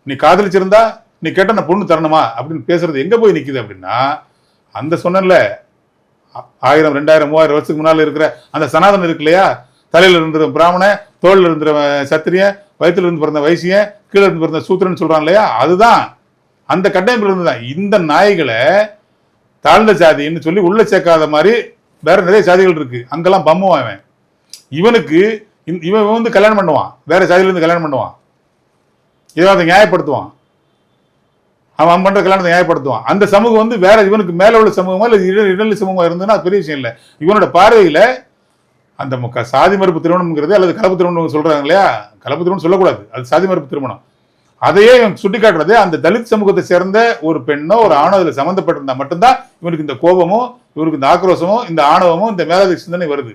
நீ காதலிச்சிருந்தா, நீ கேட்ட நான் பொண்ணு தரணுமா அப்படின்னு பேசுறது எங்க போய் நிக்குது அப்படின்னா, அந்த சொன்னல 1000, 2000, 3000 வருஷத்துக்கு முன்னால இருக்கிற அந்த சனாதனம் இருக்கு இல்லையா, தலையில இருந்த பிராமண, தோல்ல இருந்த சத்திரிய, வயிற்றுல இருந்து பிறந்த வைசியன், கீழே இருந்து பிறந்த சூத்திரன்னு சொல்றான் இல்லையா, அதுதான் அந்த கட்டமைப்புல இருந்துதான். இந்த நாய்களை தாழ்ந்த சாதின்னு சொல்லி உள்ள சேர்க்காத மாதிரி வேற நிறைய சாதிகள் இருக்கு, அங்கெல்லாம் பம்முவான். இவனுக்கு இவன் வந்து கல்யாணம் பண்ணுவான், வேற சாதியில இருந்து கல்யாணம் பண்ணுவான், இவன் அதை நியாயப்படுத்துவான், அவன் பண்ற கல்யாணத்தை நியாயப்படுத்துவான். அந்த சமூகம் வந்து வேற இவனுக்கு மேல உள்ள சமூகமா இல்ல இடைநிலை சமூகமா இருந்ததுன்னா அது பெரிய விஷயம் இல்லை. இவனோட பார்வையில அந்த சாதி மறுப்பு திருமணம்ங்கிறது அல்லது கலப்பு திருமணம் சொல்றாங்க இல்லையா, கலப்பு திருமணம் சொல்லக்கூடாது, அது சாதி மறுப்பு திருமணம். அதையே இவன் சுட்டிக்காட்டுறது அந்த தலித் சமூகத்தை சேர்ந்த ஒரு பெண்ணோ ஒரு ஆணோ இதுல சம்மந்தப்பட்டிருந்தா மட்டும்தான் இவனுக்கு இந்த கோபமும் இவருக்கு இந்த ஆக்ரோஷமும் இந்த ஆணவமும் இந்த மேலாதிக்க சிந்தனை வருது.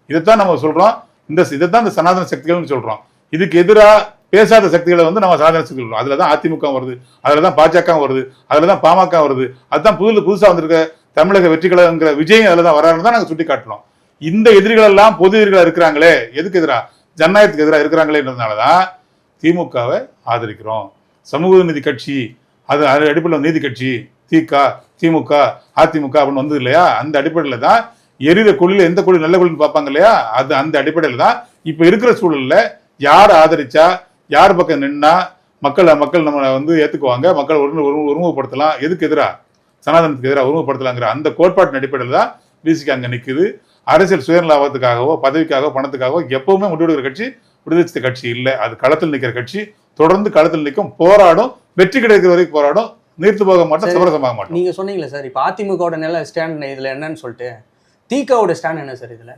இதைத்தான் நம்ம சொல்றோம், இதைத்தான் இந்த சனாதன சக்திகள்னு சொல்றோம். இதுக்கு எதிராக பேசாத சக்திகளை வந்து நம்ம சனாதன சக்திகள் சொல்றோம். அதுலதான் அதிமுக வருது, அதுலதான் பாஜக வருது, அதுலதான் பாமக வருது. அதுதான் புதுசா வந்திருக்க தமிழக வெற்றி கழகங்கிற விஜயம் அதுலதான் வராருன்னு தான் நாங்க சுட்டி காட்டுறோம். இந்த எதிரிகள் எல்லாம் பொது எதிரிகளா இருக்கிறாங்களே, எதுக்கு எதிராக? ஜனநாயகத்துக்கு எதிராக இருக்கிறாங்களேன்றதுனாலதான் திமுகவை ஆதரிக்கிறோம். சமூக நீதி கட்சி, அது அடிப்படையில் நீதி கட்சி, திமுக அதிமுக அப்படின்னு வந்தது இல்லையா? அந்த அடிப்படையில தான் எரித கொள்ளில எந்த கொள்ளி நல்ல கொள்ளின்னு பார்ப்பாங்க இல்லையா? அது அந்த அடிப்படையில தான் இப்ப இருக்கிற சூழல்ல யார் ஆதரிச்சா, யார் பக்கம் நின்னா மக்கள் நம்ம வந்து ஏத்துக்குவாங்க, மக்கள் ஒருமுகப்படுத்தலாம், எதுக்கு எதிராக சனாதனத்துக்கு எதிராக ஒருமுகப்படுத்தலாங்கிற அந்த கோட்பாட்டின் அடிப்படையில் தான் பிசிக அங்க நிக்குது. அரசியல் சுயநலாபத்துக்காகவோ பதவிக்காகவோ பணத்துக்காகவோ எப்பவுமே முடிவெடுக்கிற கட்சி விடுதலை கட்சி இல்லை. அது களத்தில் நிற்கிற கட்சி, தொடர்ந்து களத்தில் நிற்கும், போராடும், வெற்றி கிடைக்கிற வரைக்கும் போராடும், நீர்த்து போக மாட்டோம், சமரசமாக மாட்டோம். நீங்க சொன்னீங்களே சார், இப்ப அதிமுகவோட நில ஸ்டாண்ட் இதுல என்னன்னு சொல்லிட்டு, திகாவோட ஸ்டாண்ட் என்ன சார் இதுல?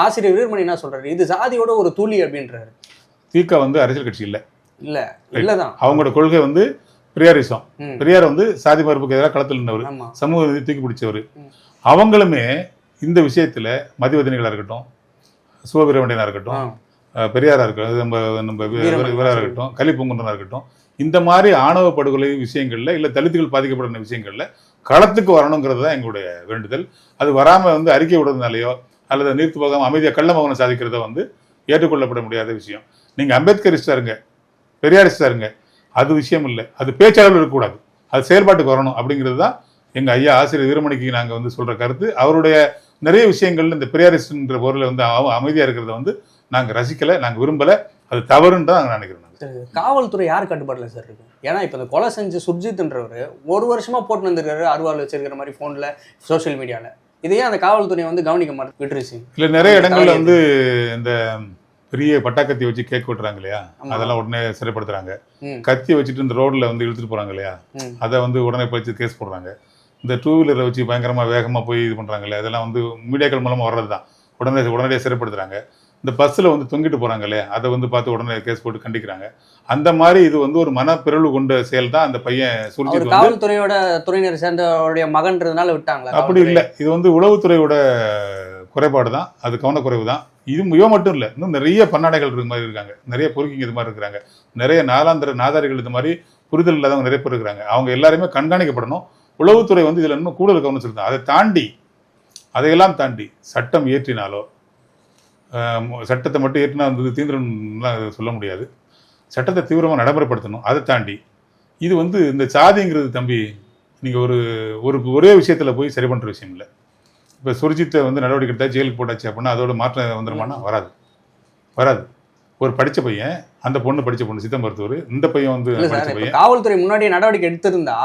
ஆசிரியர் வீரமணி என்ன சொல்றாரு? இது சாதியோட ஒரு தூளி அப்படின்றாரு. திக வந்து அரசியல் கட்சி இல்லதான் அவங்களோட கொள்கை வந்து பிரியாரிசம். பெரியார் வந்து சாதி மறுப்புக்கு எதிராக களத்தில் நின்றவர், சமூக நீதி தூக்கி பிடிச்சவர். அவங்களுமே இந்த விஷயத்துல மதிவதனிகளா இருக்கட்டும், சிவபீரமணியனா இருக்கட்டும், பெரியாரா இருக்கட்டும், நம்ம இவரா இருக்கட்டும், கலிப்பொங்குன்றனா இருக்கட்டும், இந்த மாதிரி ஆணவ படுகொலை விஷயங்கள்ல இல்ல தலித்துகள் பாதிக்கப்படுற விஷயங்கள்ல களத்துக்கு வரணுங்கிறது தான் எங்களுடைய வேண்டுதல். அது வராம வந்து அறிக்கை விடுறதுனாலயோ அல்லது நீர்த்து போகாம அமைதியா கள்ள மௌனம் சாதிக்கிறத வந்து ஏற்றுக்கொள்ளப்பட முடியாத விஷயம். நீங்க அம்பேத்கரிஸ்டா இருங்க, பெரியாரிஸ்டா இருங்க, அது விஷயம் இல்லை. அது பேச்சாளர்கள் இருக்கக்கூடாது, அது செயல்பாட்டுக்கு வரணும் அப்படிங்கிறது தான் எங்க ஐயா ஆசிரியர் வீரமணிக்கு நாங்க வந்து சொல்ற கருத்து. அவருடைய நிறைய விஷயங்கள்ல இந்த பெரியாரிஸ்ட்ன்ற பொருளை வந்து அமைதியா இருக்கிறத வந்து நாங்க ரசிக்கல, நாங்க விரும்பல, அது தவறுன்னு தான் நாங்க நினைக்கிறோம். காவல்துறை யார் கட்டுப்பாடுல சார் இருக்கு? ஏன்னா இப்ப இந்த கொலை செஞ்ச சுர்ஜித்ன்றவர் ஒரு வருஷமா போட்டு வந்திருக்காரு, அருவாள் வச்சிருக்கிற மாதிரி போன்ல, சோசியல் மீடியால. இதையே அந்த காவல்துறை வந்து கவனிக்க மாட்டேன் விட்டுருச்சு. இல்ல நிறைய இடங்கள்ல வந்து இந்த பெரிய பட்டாக்கத்தி வச்சு கேக் வெட்டுறாங்க இல்லையா, அதெல்லாம் உடனே சிறைப்படுத்துறாங்க. கத்தி வச்சுட்டு இந்த ரோட்ல வந்து இழுத்துட்டு போறாங்க இல்லையா, அதை வந்து உடனே போய் கேஸ் போடுறாங்க. இந்த டூ வீலரை வச்சு பயங்கரமா வேகமா போய் இது பண்றாங்க இல்லையா, அதெல்லாம் வந்து மீடியாக்கள் மூலமா வர்றதுதான். உடனடியாக சிறைப்படுத்துறாங்க. இந்த பஸ்ல வந்து தொங்கிட்டு போறாங்க இல்லையா, அதை வந்து பார்த்து உடனே கேஸ் போட்டு கண்டிக்கிறாங்க. அந்த மாதிரி இது வந்து ஒரு மனப்பிறழ்வு கொண்ட செயல் தான். அந்த பையன் சுர்ஜித் காவல்துறையோட துறையினர் சேர்ந்தவருடைய மகன்றதுனால விட்டாங்க. அப்படி இல்லை, இது வந்து உளவுத்துறையோட குறைபாடு தான், அது கவனக்குறைவு தான். இது இவ மட்டும் இல்லை, இன்னும் நிறைய பன்னாடைகள் இது மாதிரி இருக்காங்க, நிறைய பொறுக்கிங்க இது மாதிரி இருக்கிறாங்க, நிறைய நாலாந்திர நாதாரிகள் இது மாதிரி புரிதல் இல்லாதவங்க நிறைய பேர் இருக்கிறாங்க. அவங்க எல்லாருமே கண்காணிக்கப்படணும். உளவுத்துறை வந்து இதுல இன்னும் கூடுதல் கவனம் செலுத்தணும். அதை தாண்டி, அதையெல்லாம் தாண்டி சட்டம் இயற்றினாலோ, சட்டத்தை மட்டும் ஏற்றினா வந்து தீவிரம் சொல்ல முடியாது, சட்டத்தை தீவிரமாக நடைமுறைப்படுத்தணும். அதை தாண்டி இது வந்து இந்த சாதிங்கிறது தம்பி, நீங்கள் ஒரே விஷயத்தில் போய் சரி பண்ணுற விஷயம் இல்லை. இப்போ சுர்ஜித்தை வந்து நடவடிக்கை எடுத்தா ஜெயிலுக்கு போட்டாச்சு அப்படின்னா அதோட மாற்றம் வந்துடுமானா வராது. ஒரு படித்த பையன், அந்த பொண்ணு படித்த பொண்ணு சித்த மருத்துவர், இந்த பையன் வந்து படித்த பையன். காவல்துறை முன்னாடியே நடவடிக்கை எடுத்திருந்தா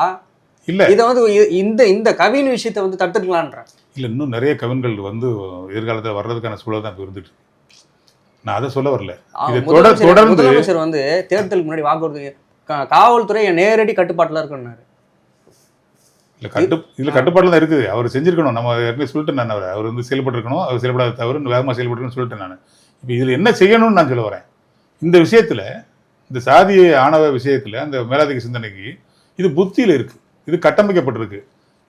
இல்லை, இதை வந்து இந்த கவின் விஷயத்தை வந்து தடுத்துக்கலான்ற. இல்லை, இன்னும் நிறைய கவின்கள் வந்து எதிர்காலத்தில் வர்றதுக்கான சூழல் தான் இப்போ இருந்துட்டு. நான் அதை சொல்ல வரல. தொடர்ந்து முதலமைச்சர் வந்து தேர்தலுக்கு முன்னாடி வாக்குறுதி காவல்துறை நேரடி கட்டுப்பாட்டில் இருக்குன்னாரு. இதுல கட்டுப்பாடுல தான் இருக்குது. அவர் செஞ்சிருக்கணும். நம்ம ஏற்கனவே சொல்லிட்டேன் நான், அவர் வந்து செயல்பட்டு இருக்கணும், அவர் செயல்படாத தவறு வேகமாக செயல்பட்டுன்னு சொல்லிட்டேன் நான். இப்போ இதுல என்ன செய்யணும்னு நான் சொல்ல வரேன். இந்த விஷயத்துல, இந்த சாதிய ஆணவ விஷயத்துல, அந்த மேலாதிக்க சிந்தனைக்கு இது புத்தியில இருக்கு, இது கட்டமைக்கப்பட்டிருக்கு,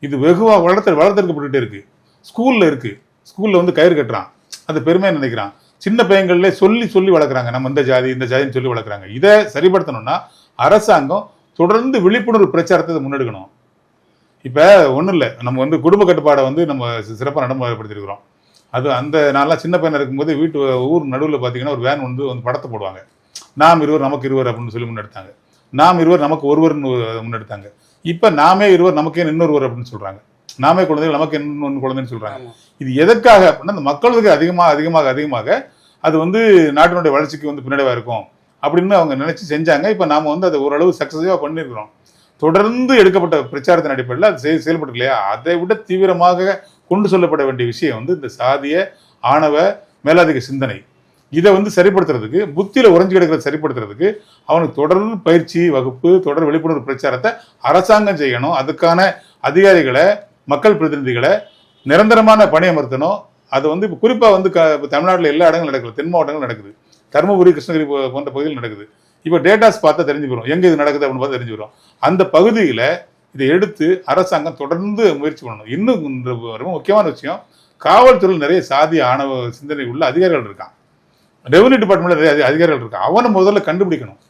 இது வெகுவா வளர்த்தெடுக்கப்பட்டுட்டே இருக்கு. ஸ்கூல்ல இருக்கு, ஸ்கூல்ல வந்து கயிறு கட்டுறான், அது பெருமையை நினைக்கிறான். சின்ன பையன்கள்ல சொல்லி வளர்க்குறாங்க, நம்ம இந்த ஜாதின்னு சொல்லி வளர்க்குறாங்க. இதை சரிப்படுத்தணும்னா அரசாங்கம் தொடர்ந்து விழிப்புணர்வு பிரச்சாரத்தை முன்னெடுக்கணும். இப்போ ஒன்றும் இல்லை, நம்ம வந்து குடும்ப கட்டுப்பாடை வந்து நம்ம சிறப்பாக நடைமுறைப்படுத்திருக்கிறோம். அது அந்த நான்லாம் சின்ன பையனாக இருக்கும்போது ஊர் நடுவில் பார்த்தீங்கன்னா ஒரு வேன் வந்து படத்தை போடுவாங்க. நாம் இருவர் நமக்கு இருவர் அப்படின்னு சொல்லி முன்னெடுத்தாங்க. நாம் இருவர் நமக்கு ஒருவர்னு முன்னெடுத்தாங்க. இப்போ நாமே இருவர் நமக்கே இன்னொருவர் அப்படின்னு சொல்கிறாங்க. நாமே குழந்தைகள் நமக்கு இன்னொன்று குழந்தைன்னு சொல்கிறாங்க. இது எதற்காக அப்படின்னா, அந்த மக்களுக்கு அதிகமாக அது வந்து நாட்டினுடைய வளர்ச்சிக்கு வந்து பின்னடைவாக இருக்கும் அப்படின்னு அவங்க நினைச்சு செஞ்சாங்க. இப்போ நாம் வந்து அதை ஓரளவு சக்ஸஸிவாக பண்ணியிருக்கிறோம். தொடர்ந்து எடுக்கப்பட்ட பிரச்சாரத்தின் அடிப்படையில் அது செயல்பட்டு இல்லையா, அதை விட தீவிரமாக கொண்டு சொல்லப்பட வேண்டிய விஷயம் வந்து இந்த சாதிய ஆணவ மேலாதிக்க சிந்தனை. இதை வந்து சரிப்படுத்துறதுக்கு, புத்தியில உறைஞ்சி கிடக்கிறத சரிப்படுத்துறதுக்கு அவனுக்கு தொடர்ந்து பயிற்சி வகுப்பு, தொடர் விழிப்புணர்வு பிரச்சாரத்தை அரசாங்கம் செய்யணும். அதுக்கான அதிகாரிகளை, மக்கள் பிரதிநிதிகளை நிரந்தரமான பணியமர்த்தணும். அது வந்து இப்போ குறிப்பாக வந்து தமிழ்நாட்டில் எல்லா இடங்களும் நடக்குது, தென் மாவட்டங்கள் நடக்குது, தருமபுரி கிருஷ்ணகிரி போன்ற பகுதியில் நடக்குது. இப்போ டேட்டாஸ் பார்த்தா தெரிஞ்சுக்கிறோம் எங்கே இது நடக்குது அப்படின்னு பார்த்து தெரிஞ்சுக்கிறோம். அந்த பகுதியில் இதை எடுத்து அரசாங்கம் தொடர்ந்து முயற்சி பண்ணணும். இன்னும் ரொம்ப முக்கியமான விஷயம், காவல்துறையில் நிறைய சாதி ஆணவ சிந்தனை உள்ள அதிகாரிகள் இருக்கான், ரெவன்யூ டிபார்ட்மெண்ட்ல நிறைய அதிகாரிகள் இருக்கான். அவனை முதல்ல கண்டுபிடிக்கணும்.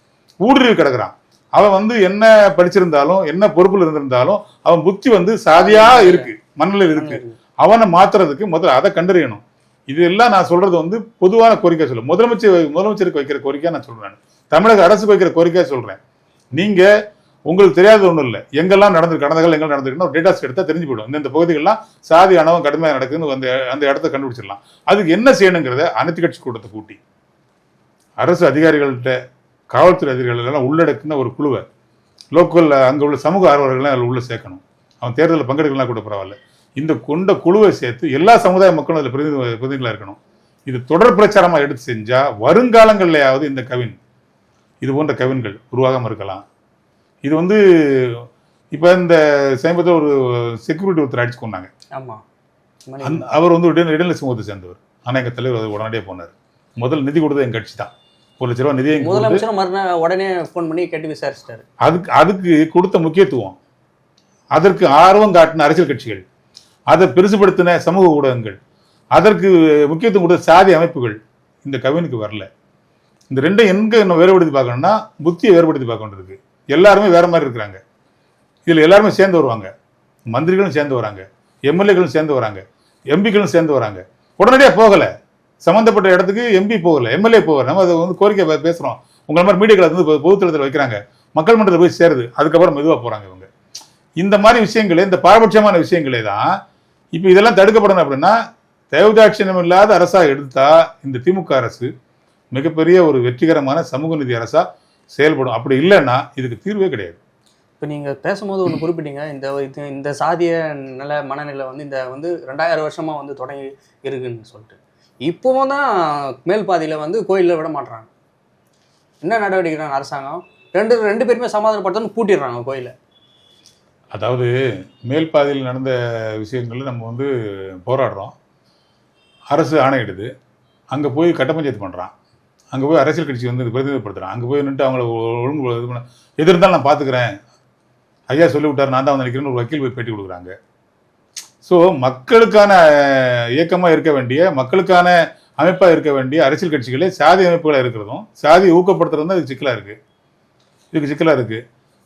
ஊடுருவி கிடக்குறான். அவன் வந்து என்ன படிச்சிருந்தாலும் என்ன பொறுப்புல இருந்திருந்தாலும் அவன் புத்தி வந்து சாதியா இருக்கு, மண்ணில் இருக்கு. அவனை மாத்துறதுக்கு முதல்ல அதை கண்டறியணும். இது எல்லாம் நான் சொல்றது வந்து பொதுவான கோரிக்கை சொல்ல, முதலமைச்சருக்கு வைக்கிற கோரிக்கையா நான் சொல்றேன், தமிழக அரசுக்கு வைக்கிற கோரிக்கையா சொல்றேன். நீங்க உங்களுக்கு தெரியாத ஒன்றும் இல்லை, எங்கெல்லாம் நடந்திருக்கு, கடந்த காலம் எங்கெல்லாம் நடந்திருக்குன்னு ஒரு டேட்டாஸ் எடுத்தா தெரிஞ்சு போயிடும். இந்த பகுதிகள்லாம் சாதி அணவம் கடுமையாக நடக்குதுன்னு அந்த இடத்த கண்டுபிடிச்சிடலாம். அதுக்கு என்ன செய்யணுங்கிறத அனைத்து கட்சி கூட்டத்தை கூட்டி அரசு அதிகாரிகள்கிட்ட காவல்துறை அதிகாரிகள் எல்லாம் உள்ளடக்குன்னு ஒரு குழுவை லோக்கல் அங்கே உள்ள சமூக ஆர்வலர்கள்லாம் அதில் உள்ள சேர்க்கணும். அவன் தேர்தலில் பங்கெடுக்கலாம் கூட பரவாயில்ல. இந்த கொண்ட குழுவை சேர்த்து எல்லா சமுதாய மக்களும் அதில் பிரதிநிதிகளாக இருக்கணும். இது தொடர் பிரச்சாரமாக எடுத்து செஞ்சா வருங்காலங்கள்லையாவது இந்த கவின் இது போன்ற கவின்கள் உருவாகாமல் இருக்கலாம். இது வந்து இப்போ இந்த சமீபத்தில் ஒரு செக்யூரிட்டி ஒருத்தர் அடிச்சு கொண்டாங்க. அவர் வந்து இடைநிலை சமூகத்தை சேர்ந்தவர். ஆனால் எங்கள் தலைவர் உடனடியாக போனார். முதல் நிதி கொடுத்தது எங்கள் கட்சி தான். ₹1,00,000 நிதியை முதலமைச்சர் மறுநாள் உடனே ஃபோன் பண்ணி கேட்டு விசாரிச்சிட்டாரு. அதுக்கு கொடுத்த முக்கியத்துவம், அதற்கு ஆர்வம் காட்டின அரசியல் கட்சிகள், அதை பெருசுபடுத்தின சமூக ஊடகங்கள், அதற்கு முக்கியத்துவம் கொடுத்த சாதி அமைப்புகள் இந்த கவினுக்கு வரல. இந்த ரெண்டும் எங்க இன்னும் வேறுபடுத்தி பார்க்கணும்னா புத்தியை வேறுபடுத்தி பார்க்க வேண்டியிருக்கு. எல்லாருமே வேற மாதிரி இருக்கிறாங்க. இதில் எல்லாருமே சேர்ந்து வருவாங்க, மந்திரிகளும் சேர்ந்து வராங்க, எம்எல்ஏக்களும் சேர்ந்து வராங்க, எம்பிக்களும் சேர்ந்து வராங்க. உடனடியாக போகலை, சம்மந்தப்பட்ட இடத்துக்கு எம்பி போகலை, எம்எல்ஏ போகல. நம்ம அதை வந்து கோரிக்கை பேசுகிறோம். உங்களை மாதிரி மீடியாக்களை வந்து பொதுத்தளத்தில் வைக்கிறாங்க, மக்கள் மன்றத்தில் போய் சேருது, அதுக்கப்புறம் மெதுவாக போகிறாங்க இவங்க. இந்த மாதிரி விஷயங்களே, இந்த பாரபட்சமான விஷயங்களே தான் இப்போ இதெல்லாம் தடுக்கப்படணும். அப்படின்னா தேவதாட்சியம் இல்லாத அரசாக எடுத்தா இந்த திமுக அரசு மிகப்பெரிய ஒரு வெற்றிகரமான சமூக நீதி அரசா செயல்படும். அப்படி இல்லைன்னா இதுக்கு தீர்வே கிடையாது. இப்போ நீங்கள் பேசும்போது ஒன்று குறிப்பிட்டீங்க, இந்த சாதிய மனநிலை வந்து இந்த வந்து 2000 வருஷமாக வந்து தொடங்கி இருக்குன்னு சொல்லிட்டு. இப்போவும் தான் மேல் பாதியில் வந்து கோயிலில் விட மாட்டுறாங்க. என்ன நடவடிக்கை அரசாங்கம்? ரெண்டு பேருமே சமாதானப்படுத்தணும், பூட்டிடுறாங்க கோயிலை. அதாவது மேல் பாதியில் நடந்த விஷயங்கள் நம்ம வந்து போராடுறோம், அரசு ஆணையிடுது, அங்கே போய் கட்ட பஞ்சாயத்து பண்ணுறான், அங்கே போய் அரசியல் கட்சி வந்து பிரதிநிதிப்படுத்துகிறான், அங்கே போய் நின்று அவங்கள ஒழுங்கு இது பண்ண எது இருந்தாலும் நான் பார்த்துக்கிறேன், ஐயா சொல்லி விட்டார், நான் தான் வந்து நினைக்கிறேன்னு ஒரு வக்கீல் போய் பேட்டி கொடுக்குறாங்க. ஸோ மக்களுக்கான இயக்கமாக இருக்க வேண்டிய, மக்களுக்கான அமைப்பாக இருக்க வேண்டிய அரசியல் கட்சிகளே சாதி அமைப்புகளாக இருக்கிறதும் சாதியை ஊக்கப்படுத்துறதும் அதுக்கு சிக்கலாக இருக்குது.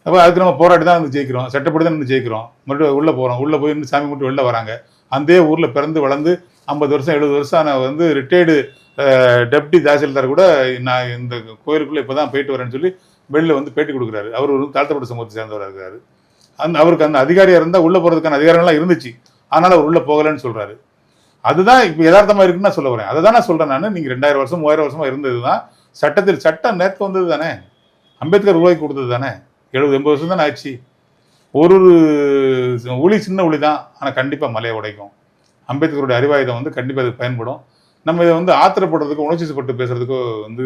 அப்போ அதுக்கு நம்ம போராட்டி தான் வந்து ஜெயிக்கிறோம், சட்டப்படி தான் வந்து ஜெயிக்கிறோம். மறுபடியும் உள்ளே போகிறோம், உள்ளே போய் இருந்து சாமி மட்டும் வெளில வராங்க. அந்த ஊரில் பிறந்து வளர்ந்து 50 வருஷம் 70 வருஷம் நான் வந்து ரிட்டையர்டு டெப்டி தாசில்தார் கூட நான் இந்த கோயிலுக்குள்ளே இப்போ தான் போயிட்டு வரேன்னு சொல்லி வெளியில் வந்து பேட்டி கொடுக்குறாரு. அவர் ஒரு தாழ்த்தப்பட்ட சமூகத்தை சேர்ந்தவராக இருக்காரு. அவருக்கு அந்த அதிகாரியாக இருந்தால் உள்ளே போகிறதுக்கான அதிகாரங்கள்லாம் இருந்துச்சு, ஆனால் அவர் உள்ளே போகலைன்னு சொல்கிறாரு. அதுதான் இப்போ யதார்த்தமாக இருக்குன்னு நான் சொல்ல வரேன். அதை தான் நான் சொல்கிறேன். நான் நீங்கள் 2000 வருஷம் 3000 வருஷமாக இருந்தது தான் சட்டம் நேற்று வந்தது தானே, அம்பேத்கர் உருவாக்கி கொடுத்தது தானே, 70-80 வருஷம் தானே ஆச்சு. ஒரு ஒளி சின்ன ஒளி தான், ஆனால் கண்டிப்பாக மலையை உடைக்கும். அம்பேத்கருடைய அறிவாயுதம் வந்து கண்டிப்பாக அதுக்கு பயன்படும். நம்ம இதை வந்து ஆத்திரப்படுறதுக்கு உணர்ச்சிப்பட்டு பேசுறதுக்கோ வந்து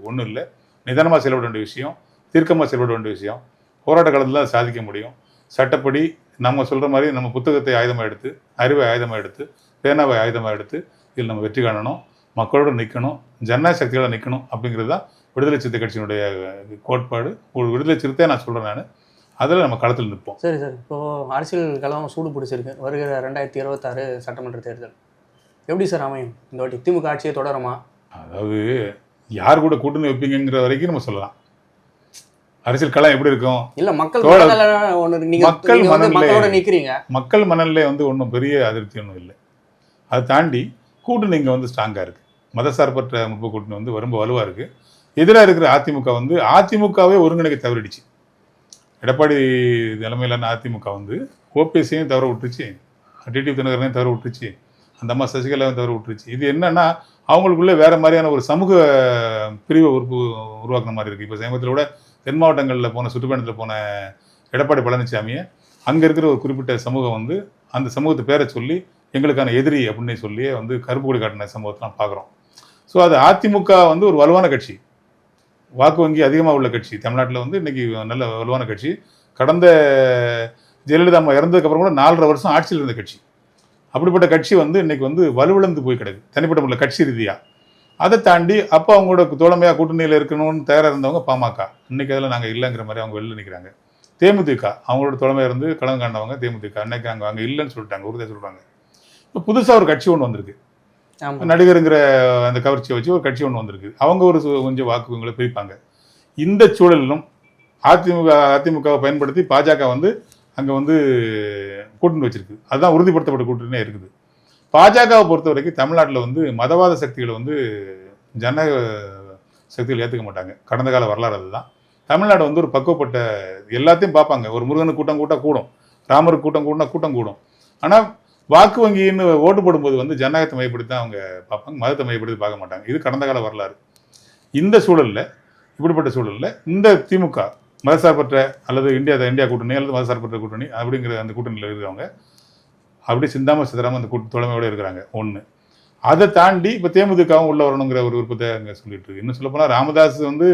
ஒன்றும் இல்லை. நிதானமாக செயல்பட வேண்டிய விஷயம், தீர்க்கமாக செயல்பட வேண்டிய விஷயம். போராட்ட காலத்தில் தான் சாதிக்க முடியும். சட்டப்படி நம்ம சொல்கிற மாதிரி நம்ம புத்தகத்தை ஆயுதமாக எடுத்து, அறிவை ஆயுதமாக எடுத்து, பேனாவை ஆயுதமாக எடுத்து இதில் நம்ம வெற்றி காணணும், மக்களோடு நிற்கணும், ஜனநாயக சக்தியோட நிற்கணும். அப்படிங்கிறது தான் விடுதலை சிறுத்தை கட்சியினுடைய கோட்பாடு. ஒரு விடுதலை சிறுத்தையை நான் சொல்கிறேன். நான் அதில் நம்ம களத்தில் நிற்போம். சரி சார், இப்போது அரசியல் களம் சூடு பிடிச்சிருக்கு. வருகிற 2026 சட்டமன்ற தேர்தல் எப்படி சார் அமையும்? இந்த வாட்டி திமுக ஆட்சியை தொடருமா? அதாவது யார் கூட கூட்டணி வைப்பீங்கிற வரைக்கும் நம்ம சொல்லலாம். அரசியல் களம் எப்படி இருக்கும்? இல்ல மக்கள் மனநிலை வந்து ஒன்றும் பெரிய அதிருப்தி ஒன்றும் இல்லை. அதை தாண்டி கூட்டணி இங்கே வந்து ஸ்ட்ராங்காக இருக்குது. மதசார்பற்ற முற்போக்கு கூட்டணி வந்து ரொம்ப வலுவாக இருக்குது. எதிராக இருக்கிற அதிமுக வந்து அதிமுகவே ஒருங்கிணைக்க தவறிடுச்சு. எடப்பாடி நிலைமையிலான அதிமுக வந்து ஓபிஎஸ்ஸையும் தவற விட்டுருச்சு, டிடிவி தினகரனையும் தவற விட்டுருச்சு, அந்த அம்மா சசிகலாவையும் தவற விட்டுருச்சு. இது என்னன்னா அவங்களுக்குள்ளே வேற மாதிரியான ஒரு சமூக பிரிவை உருவாக்குன மாதிரி இருக்குது. இப்போ சமீபத்தில் கூட தென் மாவட்டங்களில் போன சுற்றுப்பயணத்தில் போன எடப்பாடி பழனிசாமியை அங்கே இருக்கிற ஒரு குறிப்பிட்ட சமூகம் வந்து அந்த சமூகத்தை பேரை சொல்லி எங்களுக்கான எதிரி அப்படின்னு சொல்லி வந்து கருப்பு கொடி காட்டின சம்பவத்தெலாம் பார்க்குறோம். ஸோ அது அதிமுக வந்து ஒரு வலுவான கட்சி, வாக்கு வங்கி அதிகமாக உள்ள கட்சி, தமிழ்நாட்டில் வந்து இன்றைக்கி நல்ல வலுவான கட்சி. கடந்த ஜெயலலிதா அம்மா இறந்ததுக்கப்புறம் கூட 4.5 வருஷம் ஆட்சியில் இருந்த கட்சி. அப்படிப்பட்ட கட்சி வந்து இன்றைக்கி வந்து வலுவிழந்து போய் கிடக்கு தனிப்பட்ட முறையில் கட்சி ரீதியாக. அதை தாண்டி அப்போ அவங்களோட தோழமையாக கூட்டணியில் இருக்கணும்னு தயாராக இருந்தவங்க பாமக. இன்னைக்கு அதில் நாங்கள் இல்லைங்கிற மாதிரி அவங்க வெளில நிற்கிறாங்க. தேமுதிக அவங்களோட தோழமையாக இருந்து களம் காண்டவங்க தேமுதிக. அன்னைக்கு அங்கே இல்லைன்னு சொல்லிட்டாங்க, உறுதியாக சொல்கிறாங்க. இப்போ புதுசாக ஒரு கட்சி ஒன்று வந்திருக்கு, நடிகருங்கிற அந்த கவர்ச்சியை வச்சு ஒரு கட்சி ஒன்று வந்திருக்கு. அவங்க ஒரு கொஞ்சம் வாக்குகளை பிரிப்பாங்க. இந்த சூழலிலும் அதிமுகவை பயன்படுத்தி பாஜக வந்து அங்கே வந்து கூட்டணி வச்சிருக்கு. அதுதான் உறுதிப்படுத்தப்பட்ட கூட்டணியே இருக்குது. பாஜகவை பொறுத்த வரைக்கும் தமிழ்நாட்டில் வந்து மதவாத சக்திகளை வந்து ஜனநாயக சக்திகள் ஏற்றுக்க மாட்டாங்க. கடந்த கால வரலாறு அதுதான். தமிழ்நாடு வந்து ஒரு பக்குவப்பட்ட எல்லாத்தையும் பார்ப்பாங்க. ஒரு முருகனுக்கு கூட்டம் கூடும், ராமருக்கு கூட்டம் கூடும். ஆனால் வாக்கு வங்கின்னு ஓட்டு போடும்போது வந்து ஜனநாயகத்தை மையப்படுத்தி தான் அவங்க பார்ப்பாங்க, மதத்தை மையப்படுத்தி பார்க்க மாட்டாங்க. இது கடந்த கால வரலாறு. இந்த சூழலில், இப்படிப்பட்ட சூழலில் இந்த திமுக மதசார்பற்ற அல்லது இந்தியா கூட்டணி அல்லது மதசார்பற்ற கூட்டணி அப்படிங்கிற அந்த கூட்டணியில் இருக்கிறவங்க அப்படி சிந்தாமல் சிதறாமல் அந்த தோழமையோடு இருக்கிறாங்க. ஒன்று. அதை தாண்டி இப்போ தேமுதிகவும் உள்ள வரணுங்கிற ஒரு விருப்பத்தை அங்கே சொல்லிட்டு இருக்கு. இன்னும் சொல்லப்போனால் ராமதாஸ் வந்து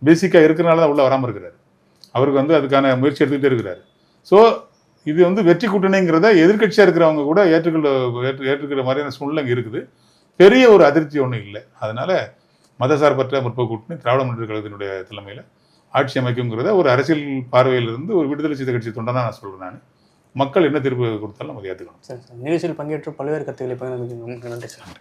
பேசிக்காக இருக்கிறனால தான் உள்ள வராமல் இருக்கிறாரு. அவருக்கு வந்து அதுக்கான முயற்சி எடுத்துக்கிட்டே இருக்கிறாரு. ஸோ இது வந்து வெற்றி கூட்டணிங்கிறத எதிர்கட்சியாக இருக்கிறவங்க கூட ஏற்றுக்கிற மாதிரியான சூழ்நிலை இருக்குது. பெரிய ஒரு அதிர்ச்சி ஒன்றும் இல்லை. அதனால மதசார்பற்ற முற்போக்கு கூட்டணி திராவிட முன்னேற்றக் கழகத்தினுடைய தலைமையில் ஆட்சி அமைக்குங்கிறத ஒரு அரசியல் பார்வையிலிருந்து ஒரு விடுதலை சிறுத்தை கட்சி தொண்டனா நான் சொல்கிறேன். நான் மக்கள் என்ன தீர்ப்பு கொடுத்தாலும் நம்ம ஏற்றுக்கணும். சரி சார், நிகழ்ச்சியில் பங்கேற்று பல்வேறு கருத்துக்களை பகிர்ந்து நன்றி சார்.